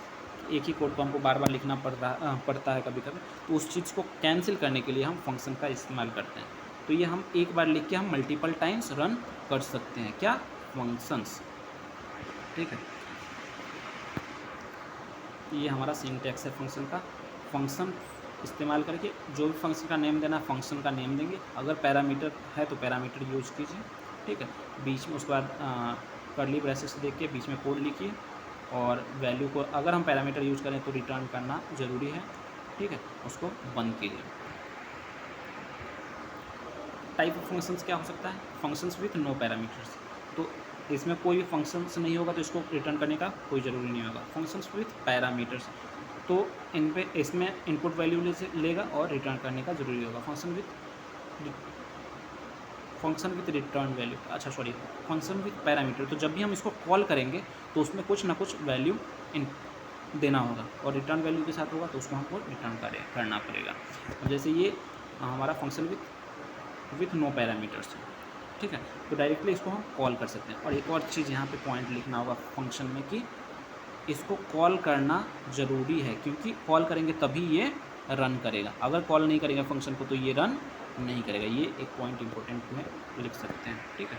एक ही कोड को हमको बार बार लिखना पड़ता है कभी कभी, तो उस चीज़ को कैंसिल करने के लिए हम फंक्शन का इस्तेमाल करते हैं। तो ये हम एक बार लिख के हम मल्टीपल टाइम्स रन कर सकते हैं, क्या, फंक्शंस, ठीक है। ये हमारा सिंटैक्स है फंक्शन का। फंक्शन इस्तेमाल करके जो भी फंक्शन का नेम देना है फंक्शन का नेम देंगे, अगर पैरामीटर है तो पैरामीटर यूज कीजिए, ठीक है। बीच में उसके बाद कर्ली ब्रेसेस देख के बीच में कोड लिखिए, और वैल्यू को अगर हम पैरामीटर यूज करें तो रिटर्न करना ज़रूरी है, ठीक है, उसको बंद कीजिए। टाइप ऑफ फंक्शंस क्या हो सकता है, फंक्शंस विथ नो पैरामीटर्स, तो इसमें कोई भी फंक्शंस नहीं होगा तो इसको रिटर्न करने का कोई ज़रूरी नहीं होगा। फंक्शंस विथ पैरामीटर्स, तो इन पे इसमें इनपुट वैल्यू लेगा और रिटर्न करने का ज़रूरी होगा। फंक्शन विथ रिटर्न वैल्यू, अच्छा सॉरी, फंक्शन विथ पैरामीटर, तो जब भी हम इसको कॉल करेंगे तो उसमें कुछ ना कुछ वैल्यू इन देना होगा, और रिटर्न वैल्यू के साथ होगा तो उसको हमको रिटर्न करना पड़ेगा। जैसे ये हमारा फंक्शन विथ नो पैरामीटर्स, ठीक है, तो डायरेक्टली इसको हम कॉल कर सकते हैं। और एक और चीज़ यहाँ पे पॉइंट लिखना होगा फंक्शन में कि इसको कॉल करना ज़रूरी है, क्योंकि कॉल करेंगे तभी ये रन करेगा, अगर कॉल नहीं करेंगे फंक्शन को तो ये रन नहीं करेगा। ये एक पॉइंट इंपॉर्टेंट में लिख सकते हैं, ठीक है।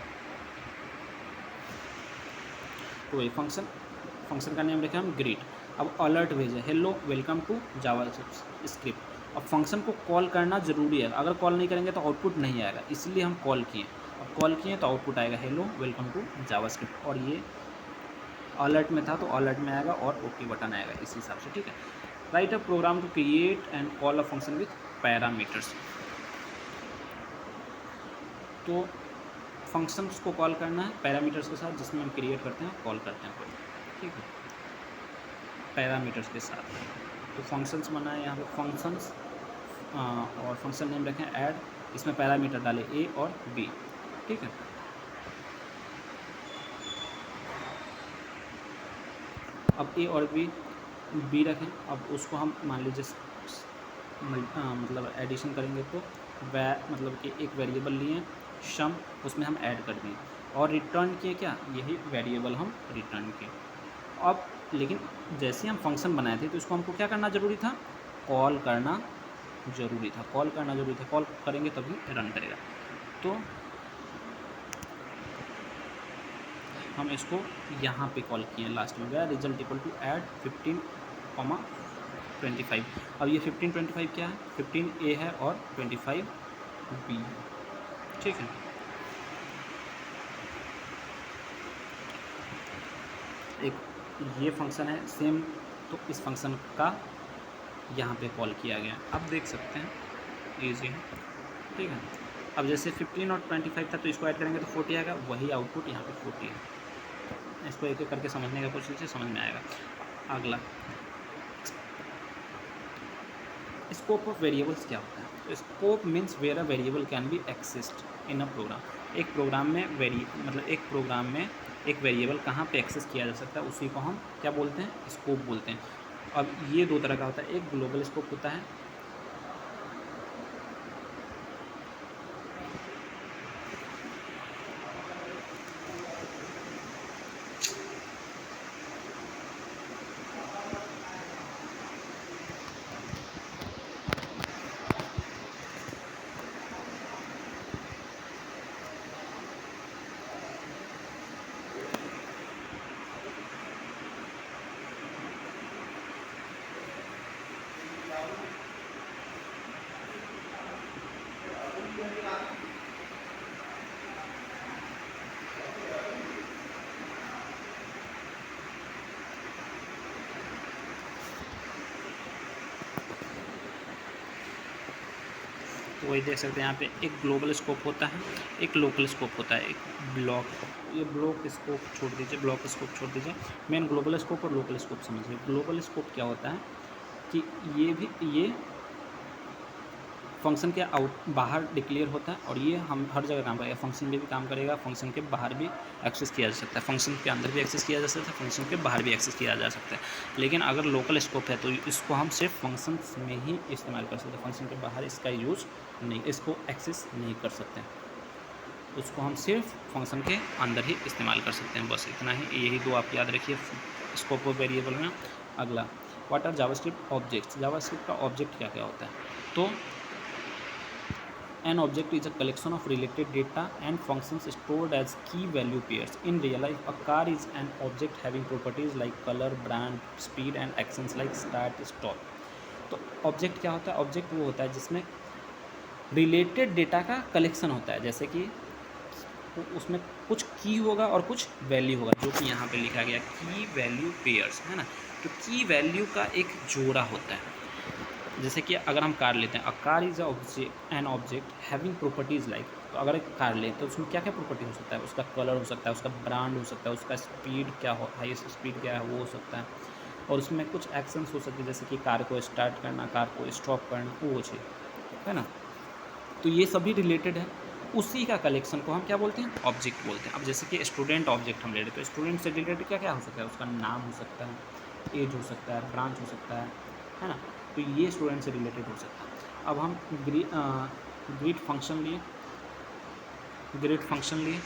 तो ये फंक्शन का नेम रखें हम ग्रीट। अब अलर्ट भेजे, हेलो वेलकम टू जावास्क्रिप्ट। अब फंक्शन को कॉल करना ज़रूरी है, अगर कॉल नहीं करेंगे तो आउटपुट नहीं आएगा, इसलिए हम कॉल किए। अब कॉल किए तो आउटपुट आएगा हेलो वेलकम टू जावास्क्रिप्ट, और ये अलर्ट में था तो अलर्ट में आएगा और ओके बटन आएगा, इस हिसाब से, ठीक है। Write a program to create and call a function with parameters, तो फंक्शंस को कॉल करना है पैरामीटर्स के साथ, जिसमें हम क्रिएट करते हैं कॉल करते हैं, ठीक है, पैरामीटर्स के साथ। तो फंक्शंस बनाए यहाँ पे फंक्शंस, और फंक्शन नेम रखें ऐड, इसमें पैरामीटर डालें ए और बी, ठीक है। अब ए और बी रखें, अब उसको हम मान लीजिए मतलब एडिशन करेंगे तो मतलब कि एक वेरिएबल लिए सम, उसमें हम ऐड कर दिए और रिटर्न किए क्या, यही वेरिएबल हम रिटर्न किए। अब लेकिन जैसे हम फंक्शन बनाए थे तो इसको हमको क्या करना ज़रूरी था, कॉल करना ज़रूरी था, कॉल करना ज़रूरी था, कॉल करेंगे तभी रन करेगा। तो हम इसको यहाँ पे कॉल किए लास्ट में, var result equal to add 15, 25। अब ये 15 25 क्या है, 15 ए है और 25 बी है, ठीक है। एक ये फंक्शन है सेम, तो इस फंक्शन का यहाँ पे कॉल किया गया, आप देख सकते हैं ईजी है, ठीक है। अब जैसे 15 और 25 था तो इसको ऐड करेंगे तो 40 आएगा, वही आउटपुट यहाँ पे 40 है। इसको एक एक करके समझने का कोशिश कीजिए, समझ में आएगा। अगला स्कोप ऑफ वेरिएबल्स क्या होता है, तो scope means where a variable can be exist in a program. एक प्रोग्राम में एक प्रोग्राम में एक वेरिएबल कहाँ पे एक्सेस किया जा सकता है, उसी को हम क्या बोलते हैं, स्कोप बोलते हैं। अब ये दो तरह का होता है, एक ग्लोबल स्कोप होता है, तो वही देख सकते हैं यहाँ पे, एक ग्लोबल स्कोप होता है, एक लोकल स्कोप होता है, एक ब्लॉक, ये ब्लॉक स्कोप छोड़ दीजिए, ब्लॉक स्कोप छोड़ दीजिए, मेन ग्लोबल स्कोप और लोकल स्कोप समझिए। ग्लोबल स्कोप क्या होता है कि ये फंक्शन के बाहर डिक्लेयर होता है और ये हम हर जगह काम करेगा, फंक्शन में भी काम करेगा, फंक्शन के बाहर भी एक्सेस किया जा सकता है, फंक्शन के अंदर भी एक्सेस किया जा सकता है, फंक्शन के बाहर भी एक्सेस किया जा सकता है। लेकिन अगर लोकल स्कोप है तो इसको हम सिर्फ फंक्शन में ही इस्तेमाल कर सकते हैं, फंक्शन के बाहर इसका यूज़ नहीं, इसको एक्सेस नहीं कर सकते, उसको हम सिर्फ फंक्शन के अंदर ही इस्तेमाल कर सकते हैं। बस इतना ही, यही दो आप याद रखिए स्कोप ऑफ वेरिएबल में। अगला, what are JavaScript objects, JavaScript का ऑब्जेक्ट क्या क्या होता है, तो an object is a collection of related data and functions stored as key value pairs. In real life, a car is an object having properties like color, brand, speed and actions like start, stop. तो ऑब्जेक्ट क्या होता है, ऑब्जेक्ट वो होता है जिसमें रिलेटेड डेटा का कलेक्शन होता है, जैसे कि उसमें कुछ की होगा और कुछ वैल्यू होगा, जो कि यहाँ पे लिखा गया की वैल्यू पेयर्स है ना। तो की वैल्यू का एक जोड़ा होता है, जैसे कि अगर हम कार लेते हैं, a car is an object having properties like, तो अगर एक कार लें तो उसमें क्या क्या प्रॉपर्टी हो सकता है, उसका कलर हो सकता है, उसका ब्रांड हो सकता है, उसका स्पीड क्या हो, हाईएस्ट स्पीड क्या है वो हो सकता है, और उसमें कुछ एक्शंस हो सकते हैं जैसे कि कार को स्टार्ट करना, कार को स्टॉप करना, वो चीज़ है ना। तो ये सभी रिलेटेड है, उसी का कलेक्शन को हम क्या बोलते हैं, ऑब्जेक्ट बोलते हैं। अब जैसे कि स्टूडेंट ऑब्जेक्ट हम ले रहे हैं, तो स्टूडेंट से रिलेटेड क्या क्या हो सकता है, उसका नाम हो सकता है, एज हो सकता है, ब्रांच हो सकता है ना। तो ये स्टूडेंट से रिलेटेड हो सकता है। अब हम ग्रीट फंक्शन लिए, ग्रीट फंक्शन लिए,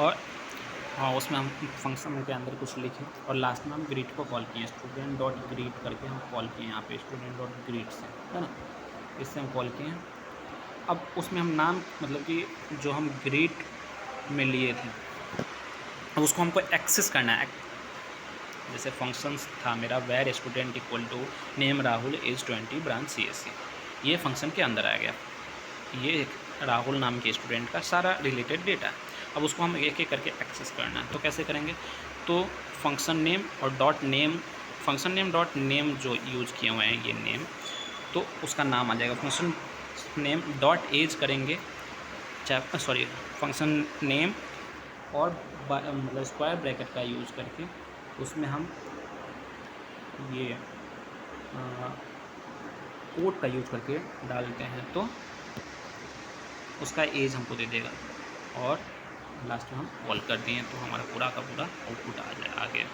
और हाँ उसमें हम फंक्शन के अंदर कुछ लिखे और लास्ट में हम ग्रीट को कॉल किए, स्टूडेंट डॉट ग्रीट करके हम कॉल किए यहाँ पे, स्टूडेंट डॉट ग्रीट से, है ना, इससे हम कॉल किए। अब उसमें हम नाम मतलब कि जो हम ग्रीट में लिए थे, अब उसको हमको एक्सेस करना है। जैसे फंक्शंस था मेरा var student equal to name Rahul age 20 branch CSE, ये फंक्शन के अंदर आ गया, ये राहुल नाम के स्टूडेंट का सारा रिलेटेड डेटा है। अब उसको हम एक एक करके एक्सेस करना है, तो कैसे करेंगे, तो फंक्शन नेम और dot name, function name dot name जो यूज़ किए हुए हैं ये नेम, तो उसका नाम आ जाएगा, फंक्शन नेम डॉट एज करेंगे, सॉरी फंक्शन नेम और मतलब स्क्वायर ब्रैकेट का यूज़ करके उसमें हम ये कोड का यूज करके डालते हैं, तो उसका एज हमको दे देगा और लास्ट में हम कॉल कर दिए तो हमारा पूरा का पूरा आउटपुट आ गया।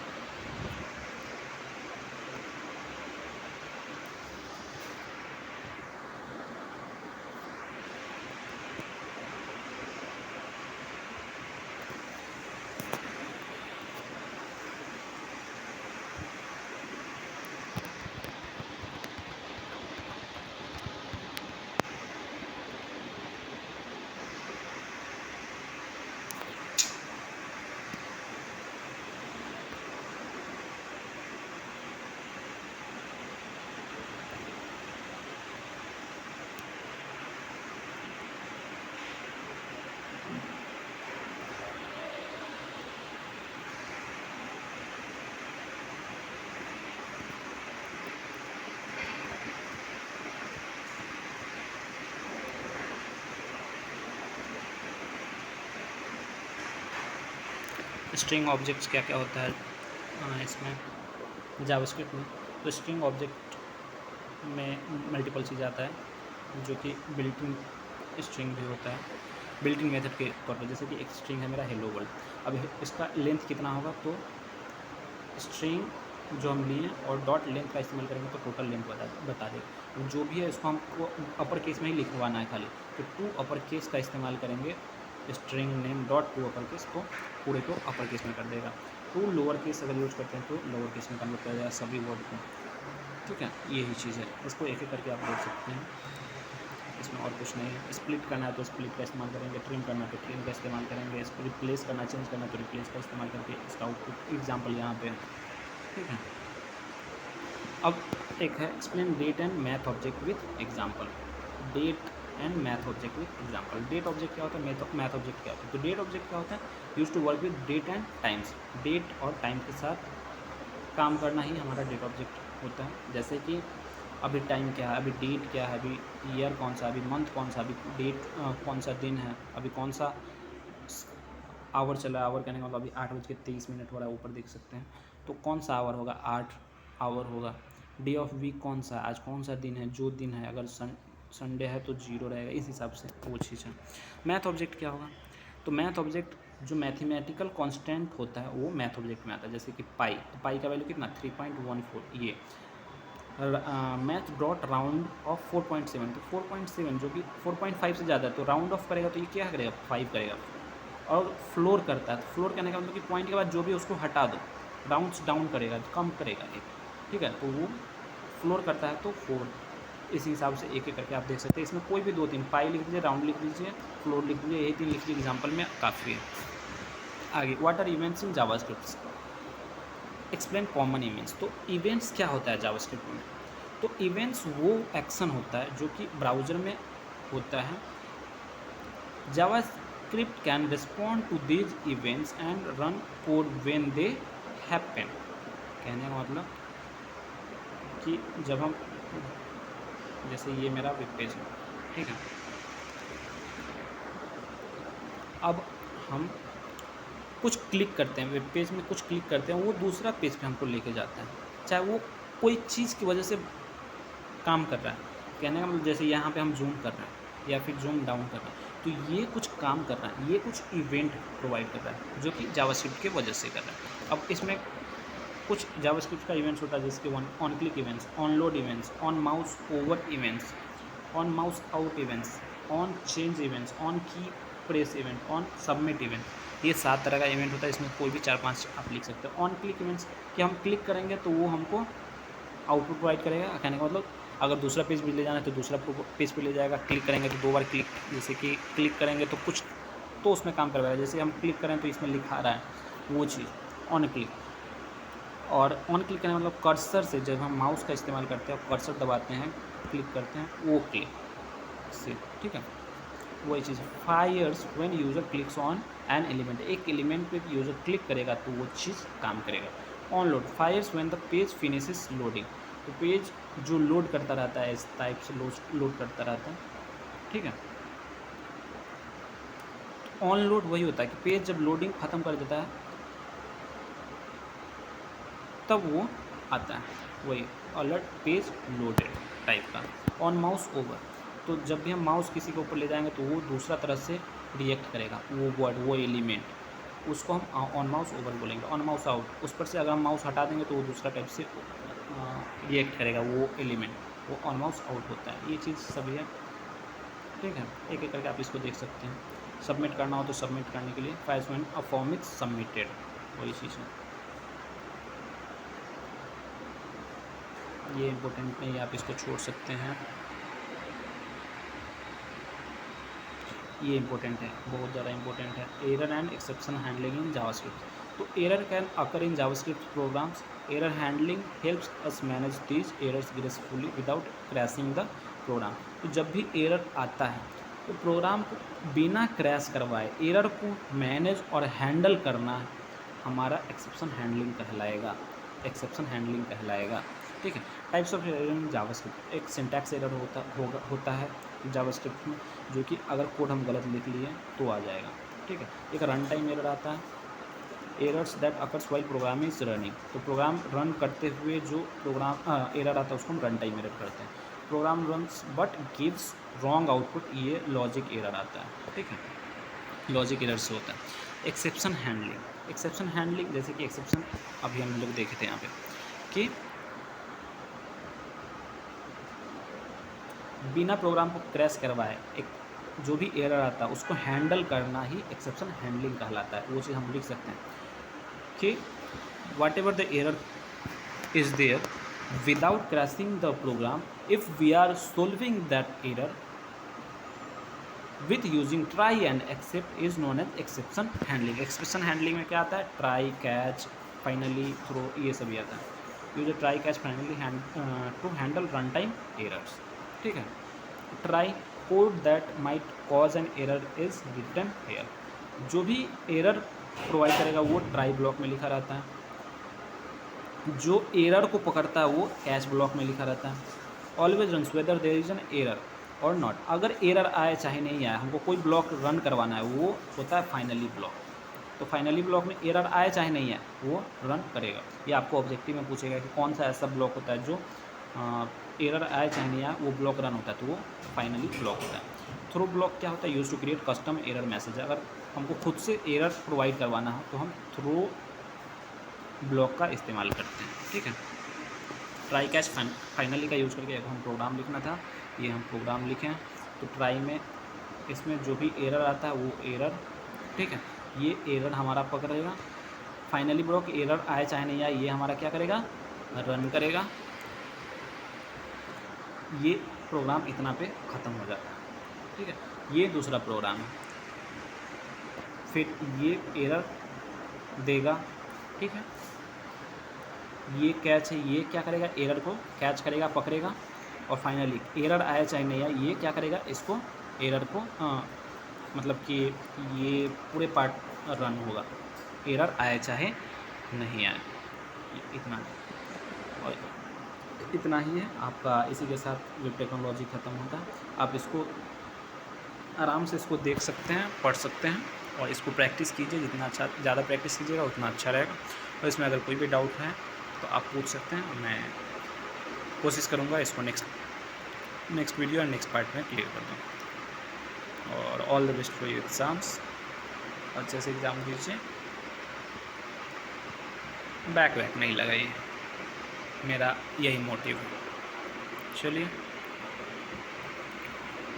स्ट्रिंग ऑब्जेक्ट्स क्या क्या होता है इसमें जावास्क्रिप्ट में। तो स्ट्रिंग ऑब्जेक्ट में मल्टीपल चीज़ आता है जो कि बिल्ट इन स्ट्रिंग भी होता है बिल्ट इन मेथड के तौर पर। जैसे कि एक स्ट्रिंग है मेरा हेलो वर्ल्ड, अब इसका लेंथ कितना होगा, तो स्ट्रिंग जो हम लिए और डॉट लेंथ का इस्तेमाल करेंगे तो टोटल लेंथ बता देगा। जो भी है इसको हमको अपर केस में ही लिखवाना है खाली, तो टू अपर केस का इस्तेमाल करेंगे string name dot to upper case, तो पूरे को अपर केस में कर देगा। टू लोअर केस अगर यूज करते हैं तो लोअर केस में कन्वर्ट कर देगा सभी वर्ड को। ठीक है, यही चीज़ है, इसको एक एक करके आप देख सकते हैं, इसमें और कुछ नहीं है। स्प्लिट करना है तो स्प्लिट का इस्तेमाल करेंगे, ट्रिम करना है तो ट्रिम का इस्तेमाल करेंगे, इसको रिप्लेस करना चेंज करना है तो रिप्लेस का इस्तेमाल करके इसका आउटपुट एग्जाम्पल यहाँ पे है। ठीक है, अब एक है explain date and math object with example. Date and math object with example. Date object क्या होता है, मैथ ऑब्जेक्ट क्या होता है। तो डेट ऑब्जेक्ट क्या होता है, use to work with date and times. डेट और टाइम के साथ काम करना ही हमारा डेट ऑब्जेक्ट होता है। जैसे कि अभी टाइम क्या है, अभी डेट क्या है, अभी ईयर कौन सा, अभी मंथ कौन सा, अभी डेट कौन सा दिन है, अभी कौन सा आवर चला है। आवर कहने का मतलब अभी 8:23 हो रहा है, ऊपर देख सकते हैं, तो कौन सा आवर होगा, 8 आवर होगा। डे ऑफ वीक कौन सा है, आज कौन सा दिन है, जो दिन है, अगर संडे है तो 0 रहेगा, इस हिसाब से वो चीज़ है। मैथ ऑब्जेक्ट क्या होगा, तो मैथ ऑब्जेक्ट जो मैथमेटिकल कांस्टेंट होता है वो मैथ ऑब्जेक्ट में आता है। जैसे कि पाई, तो पाई का वैल्यू कितना 3.14, ये मैथ डॉट राउंड ऑफ 4.7, तो 4.7 जो कि 4.5 से ज़्यादा है तो राउंड ऑफ करेगा तो ये क्या करेगा 5 करेगा। और फ्लोर करता है, तो फ्लोर करने का मतलब कि पॉइंट के बाद जो भी उसको हटा दो, राउंड्स डाउन करेगा, कम करेगा एक। ठीक है, तो वो फ्लोर करता है तो 4। इस हिसाब से एक एक करके आप देख सकते हैं। इसमें कोई भी 2-3 पाई लिख दीजिए, राउंड लिख दीजिए, फ्लोर लिख दीजिए, यही 3 लिख दीजिए, एग्जाम्पल में काफ़ी है। आगे what are events in JavaScript, explain common events. तो इवेंट्स क्या होता है जावास्क्रिप्ट में, तो इवेंट्स वो एक्शन होता है जो कि ब्राउज़र में होता है। JavaScript can respond to these events and run code when they happen. कहने का मतलब कि जब हम, जैसे ये मेरा वेब पेज है, ठीक है, अब हम कुछ क्लिक करते हैं, वेब पेज में कुछ क्लिक करते हैं, वो दूसरा पेज पे हमको लेके जाता है, चाहे वो कोई चीज़ की वजह से काम कर रहा है। कहने का मतलब जैसे यहाँ पे हम जूम कर रहे हैं या फिर जूम डाउन कर रहे हैं, तो ये कुछ काम कर रहा है, ये कुछ इवेंट प्रोवाइड कर रहा है जो कि जावास्क्रिप्ट के वजह से कर रहा है। अब इसमें कुछ जावास्क्रिप्ट का इवेंट्स होता है जैसे कि on click events, on load events, on mouse over events, on mouse out events, on change events, on key press event, on submit event. ये 7 तरह का इवेंट होता है, इसमें कोई भी 4-5 आप लिख सकते हो। ऑन क्लिक इवेंट्स कि हम क्लिक करेंगे तो वो हमको आउटपुट प्रोवाइड करेगा। कहने का मतलब अगर दूसरा पेज भी ले जाना है तो दूसरा पेज पे ले जाएगा, क्लिक करेंगे तो 2 बार क्लिक, जैसे कि क्लिक करेंगे तो कुछ तो उसमें काम करवाएगा, जैसे हम क्लिक करें तो इसमें लिखा रहा है वो चीज़ ऑन क्लिक। और ऑन क्लिक करने मतलब कर्सर से जब हम माउस का इस्तेमाल करते हैं, कर्सर दबाते हैं, क्लिक करते हैं, वो क्लिक से, ठीक है, वही चीज़। Fires when user clicks on an element, एक एलिमेंट पे यूज़र क्लिक करेगा तो वो चीज़ काम करेगा। On load, fires when the page finishes loading, तो पेज जो लोड करता रहता है इस टाइप से लोड करता रहता है, ठीक है। ऑन लोड वही होता है कि पेज जब लोडिंग ख़त्म कर देता है तब वो आता है, वही अलर्ट पेज लोडेड टाइप का। ऑन माउस ओवर, तो जब भी हम माउस किसी के ऊपर ले जाएंगे तो वो दूसरा तरह से रिएक्ट करेगा, वो वर्ड वो एलिमेंट, उसको हम ऑन माउस ओवर बोलेंगे। ऑन माउस आउट, उस पर से अगर हम माउस हटा देंगे तो वो दूसरा टाइप से रिएक्ट करेगा, वो एलिमेंट, वो ऑन माउस आउट होता है। ये चीज़ सभी है, ठीक है, एक एक करके आप इसको देख सकते हैं। सबमिट करना हो तो सबमिट करने के लिए files when a form is submitted, वही चीज़ है। ये इम्पोर्टेंट नहीं है, आप इसको छोड़ सकते हैं, ये इम्पोर्टेंट है, बहुत ज़्यादा इम्पोर्टेंट है। Error and exception handling in JavaScript, तो error can occur in JavaScript programs, error handling helps us manage these errors gracefully without crashing the program. तो जब भी एरर आता है तो प्रोग्राम को बिना क्रैश करवाए एरर को मैनेज और हैंडल करना हमारा एक्सेप्शन हैंडलिंग कहलाएगा, एक्सेप्शन हैंडलिंग कहलाएगा, ठीक है। Types of error in JavaScript, एक सिंटैक्स एरर होता है जावास्क्रिप्ट में, जो कि अगर कोड हम गलत लिख लिए तो आ जाएगा, ठीक है। एक रन टाइम एरर आता है, errors that occurs while program is running, तो प्रोग्राम रन करते हुए जो प्रोग्राम एरर आता है उसको हम रन टाइम एरर करते हैं। Program runs but gives wrong output, ये लॉजिक एरर आता है, ठीक है, लॉजिक एरर से होता है। एक्सेप्शन हैंडलिंग, एक्सेप्शन हैंडलिंग जैसे कि एक्सेप्शन अभी हम लोग देखे थे यहाँ पे कि बिना प्रोग्राम को क्रैश करवाए एक जो भी एरर आता है उसको हैंडल करना ही एक्सेप्शन हैंडलिंग कहलाता है। वो चीज़ हम लिख सकते हैं कि whatever the error is there without crashing the program, if we are solving that error with using try and except is known as exception handling. Exception handling में क्या आता है, ट्राई, कैच, फाइनली, थ्रो, ये सभी आता है। Use try, catch, finally to handle run time errors, ठीक है। Try code that might cause an error is written here, जो भी एरर प्रोवाइड करेगा वो ट्राई ब्लॉक में लिखा रहता है, जो एरर को पकड़ता है वो कैच ब्लॉक में लिखा रहता है। Always runs whether there is an error और नॉट, अगर एरर आए चाहे नहीं आए, हमको कोई ब्लॉक रन करवाना है, वो होता है फाइनली ब्लॉक। तो फाइनली ब्लॉक में एरर आए चाहे नहीं आए वो रन करेगा। ये आपको ऑब्जेक्टिव में पूछेगा कि कौन सा ऐसा ब्लॉक होता है जो एरर आए चाहे नहीं आए वो ब्लॉक रन होता है, तो वो फाइनली ब्लॉक होता है। थ्रो ब्लॉक क्या होता है, use to create custom error message, अगर हमको खुद से एरर प्रोवाइड करवाना हो तो हम थ्रो ब्लॉक का इस्तेमाल करते हैं, ठीक है। ट्राई कैच फाइनली का यूज़ करके हम प्रोग्राम लिखना था, ये हम प्रोग्राम लिखें। तो ट्राई में इसमें जो भी एरर आता है वो एरर, ठीक है, ये एरर हमारा पकड़ेगा। फाइनली ब्लॉक एरर आए चाहे नहीं आए ये हमारा क्या करेगा, रन करेगा। ये प्रोग्राम इतना पे ख़त्म हो जाता है, ठीक है। ये दूसरा प्रोग्राम है, फिर ये एरर देगा, ठीक है। ये कैच है, ये क्या करेगा, एरर को कैच करेगा, पकड़ेगा, और फाइनली एरर आया चाहे नहीं आया ये क्या करेगा, इसको एरर को मतलब कि ये पूरे पार्ट रन होगा, एरर आए चाहे नहीं आए। इतना और इतना ही है आपका। इसी के साथ वेब टेक्नोलॉजी ख़त्म होता है। आप इसको आराम से इसको देख सकते हैं, पढ़ सकते हैं, और इसको प्रैक्टिस कीजिए। जितना अच्छा ज़्यादा प्रैक्टिस कीजिएगा उतना अच्छा रहेगा। और इसमें अगर कोई भी डाउट है तो आप पूछ सकते हैं, मैं कोशिश करूँगा इसको नेक्स्ट वीडियो और नेक्स्ट पार्ट में क्लियर कर दूँ। और all the best for your exams, अच्छे से एग्ज़ाम दीजिए, बैक नहीं लगाइए, मेरा यही मोटिव है। चलिए।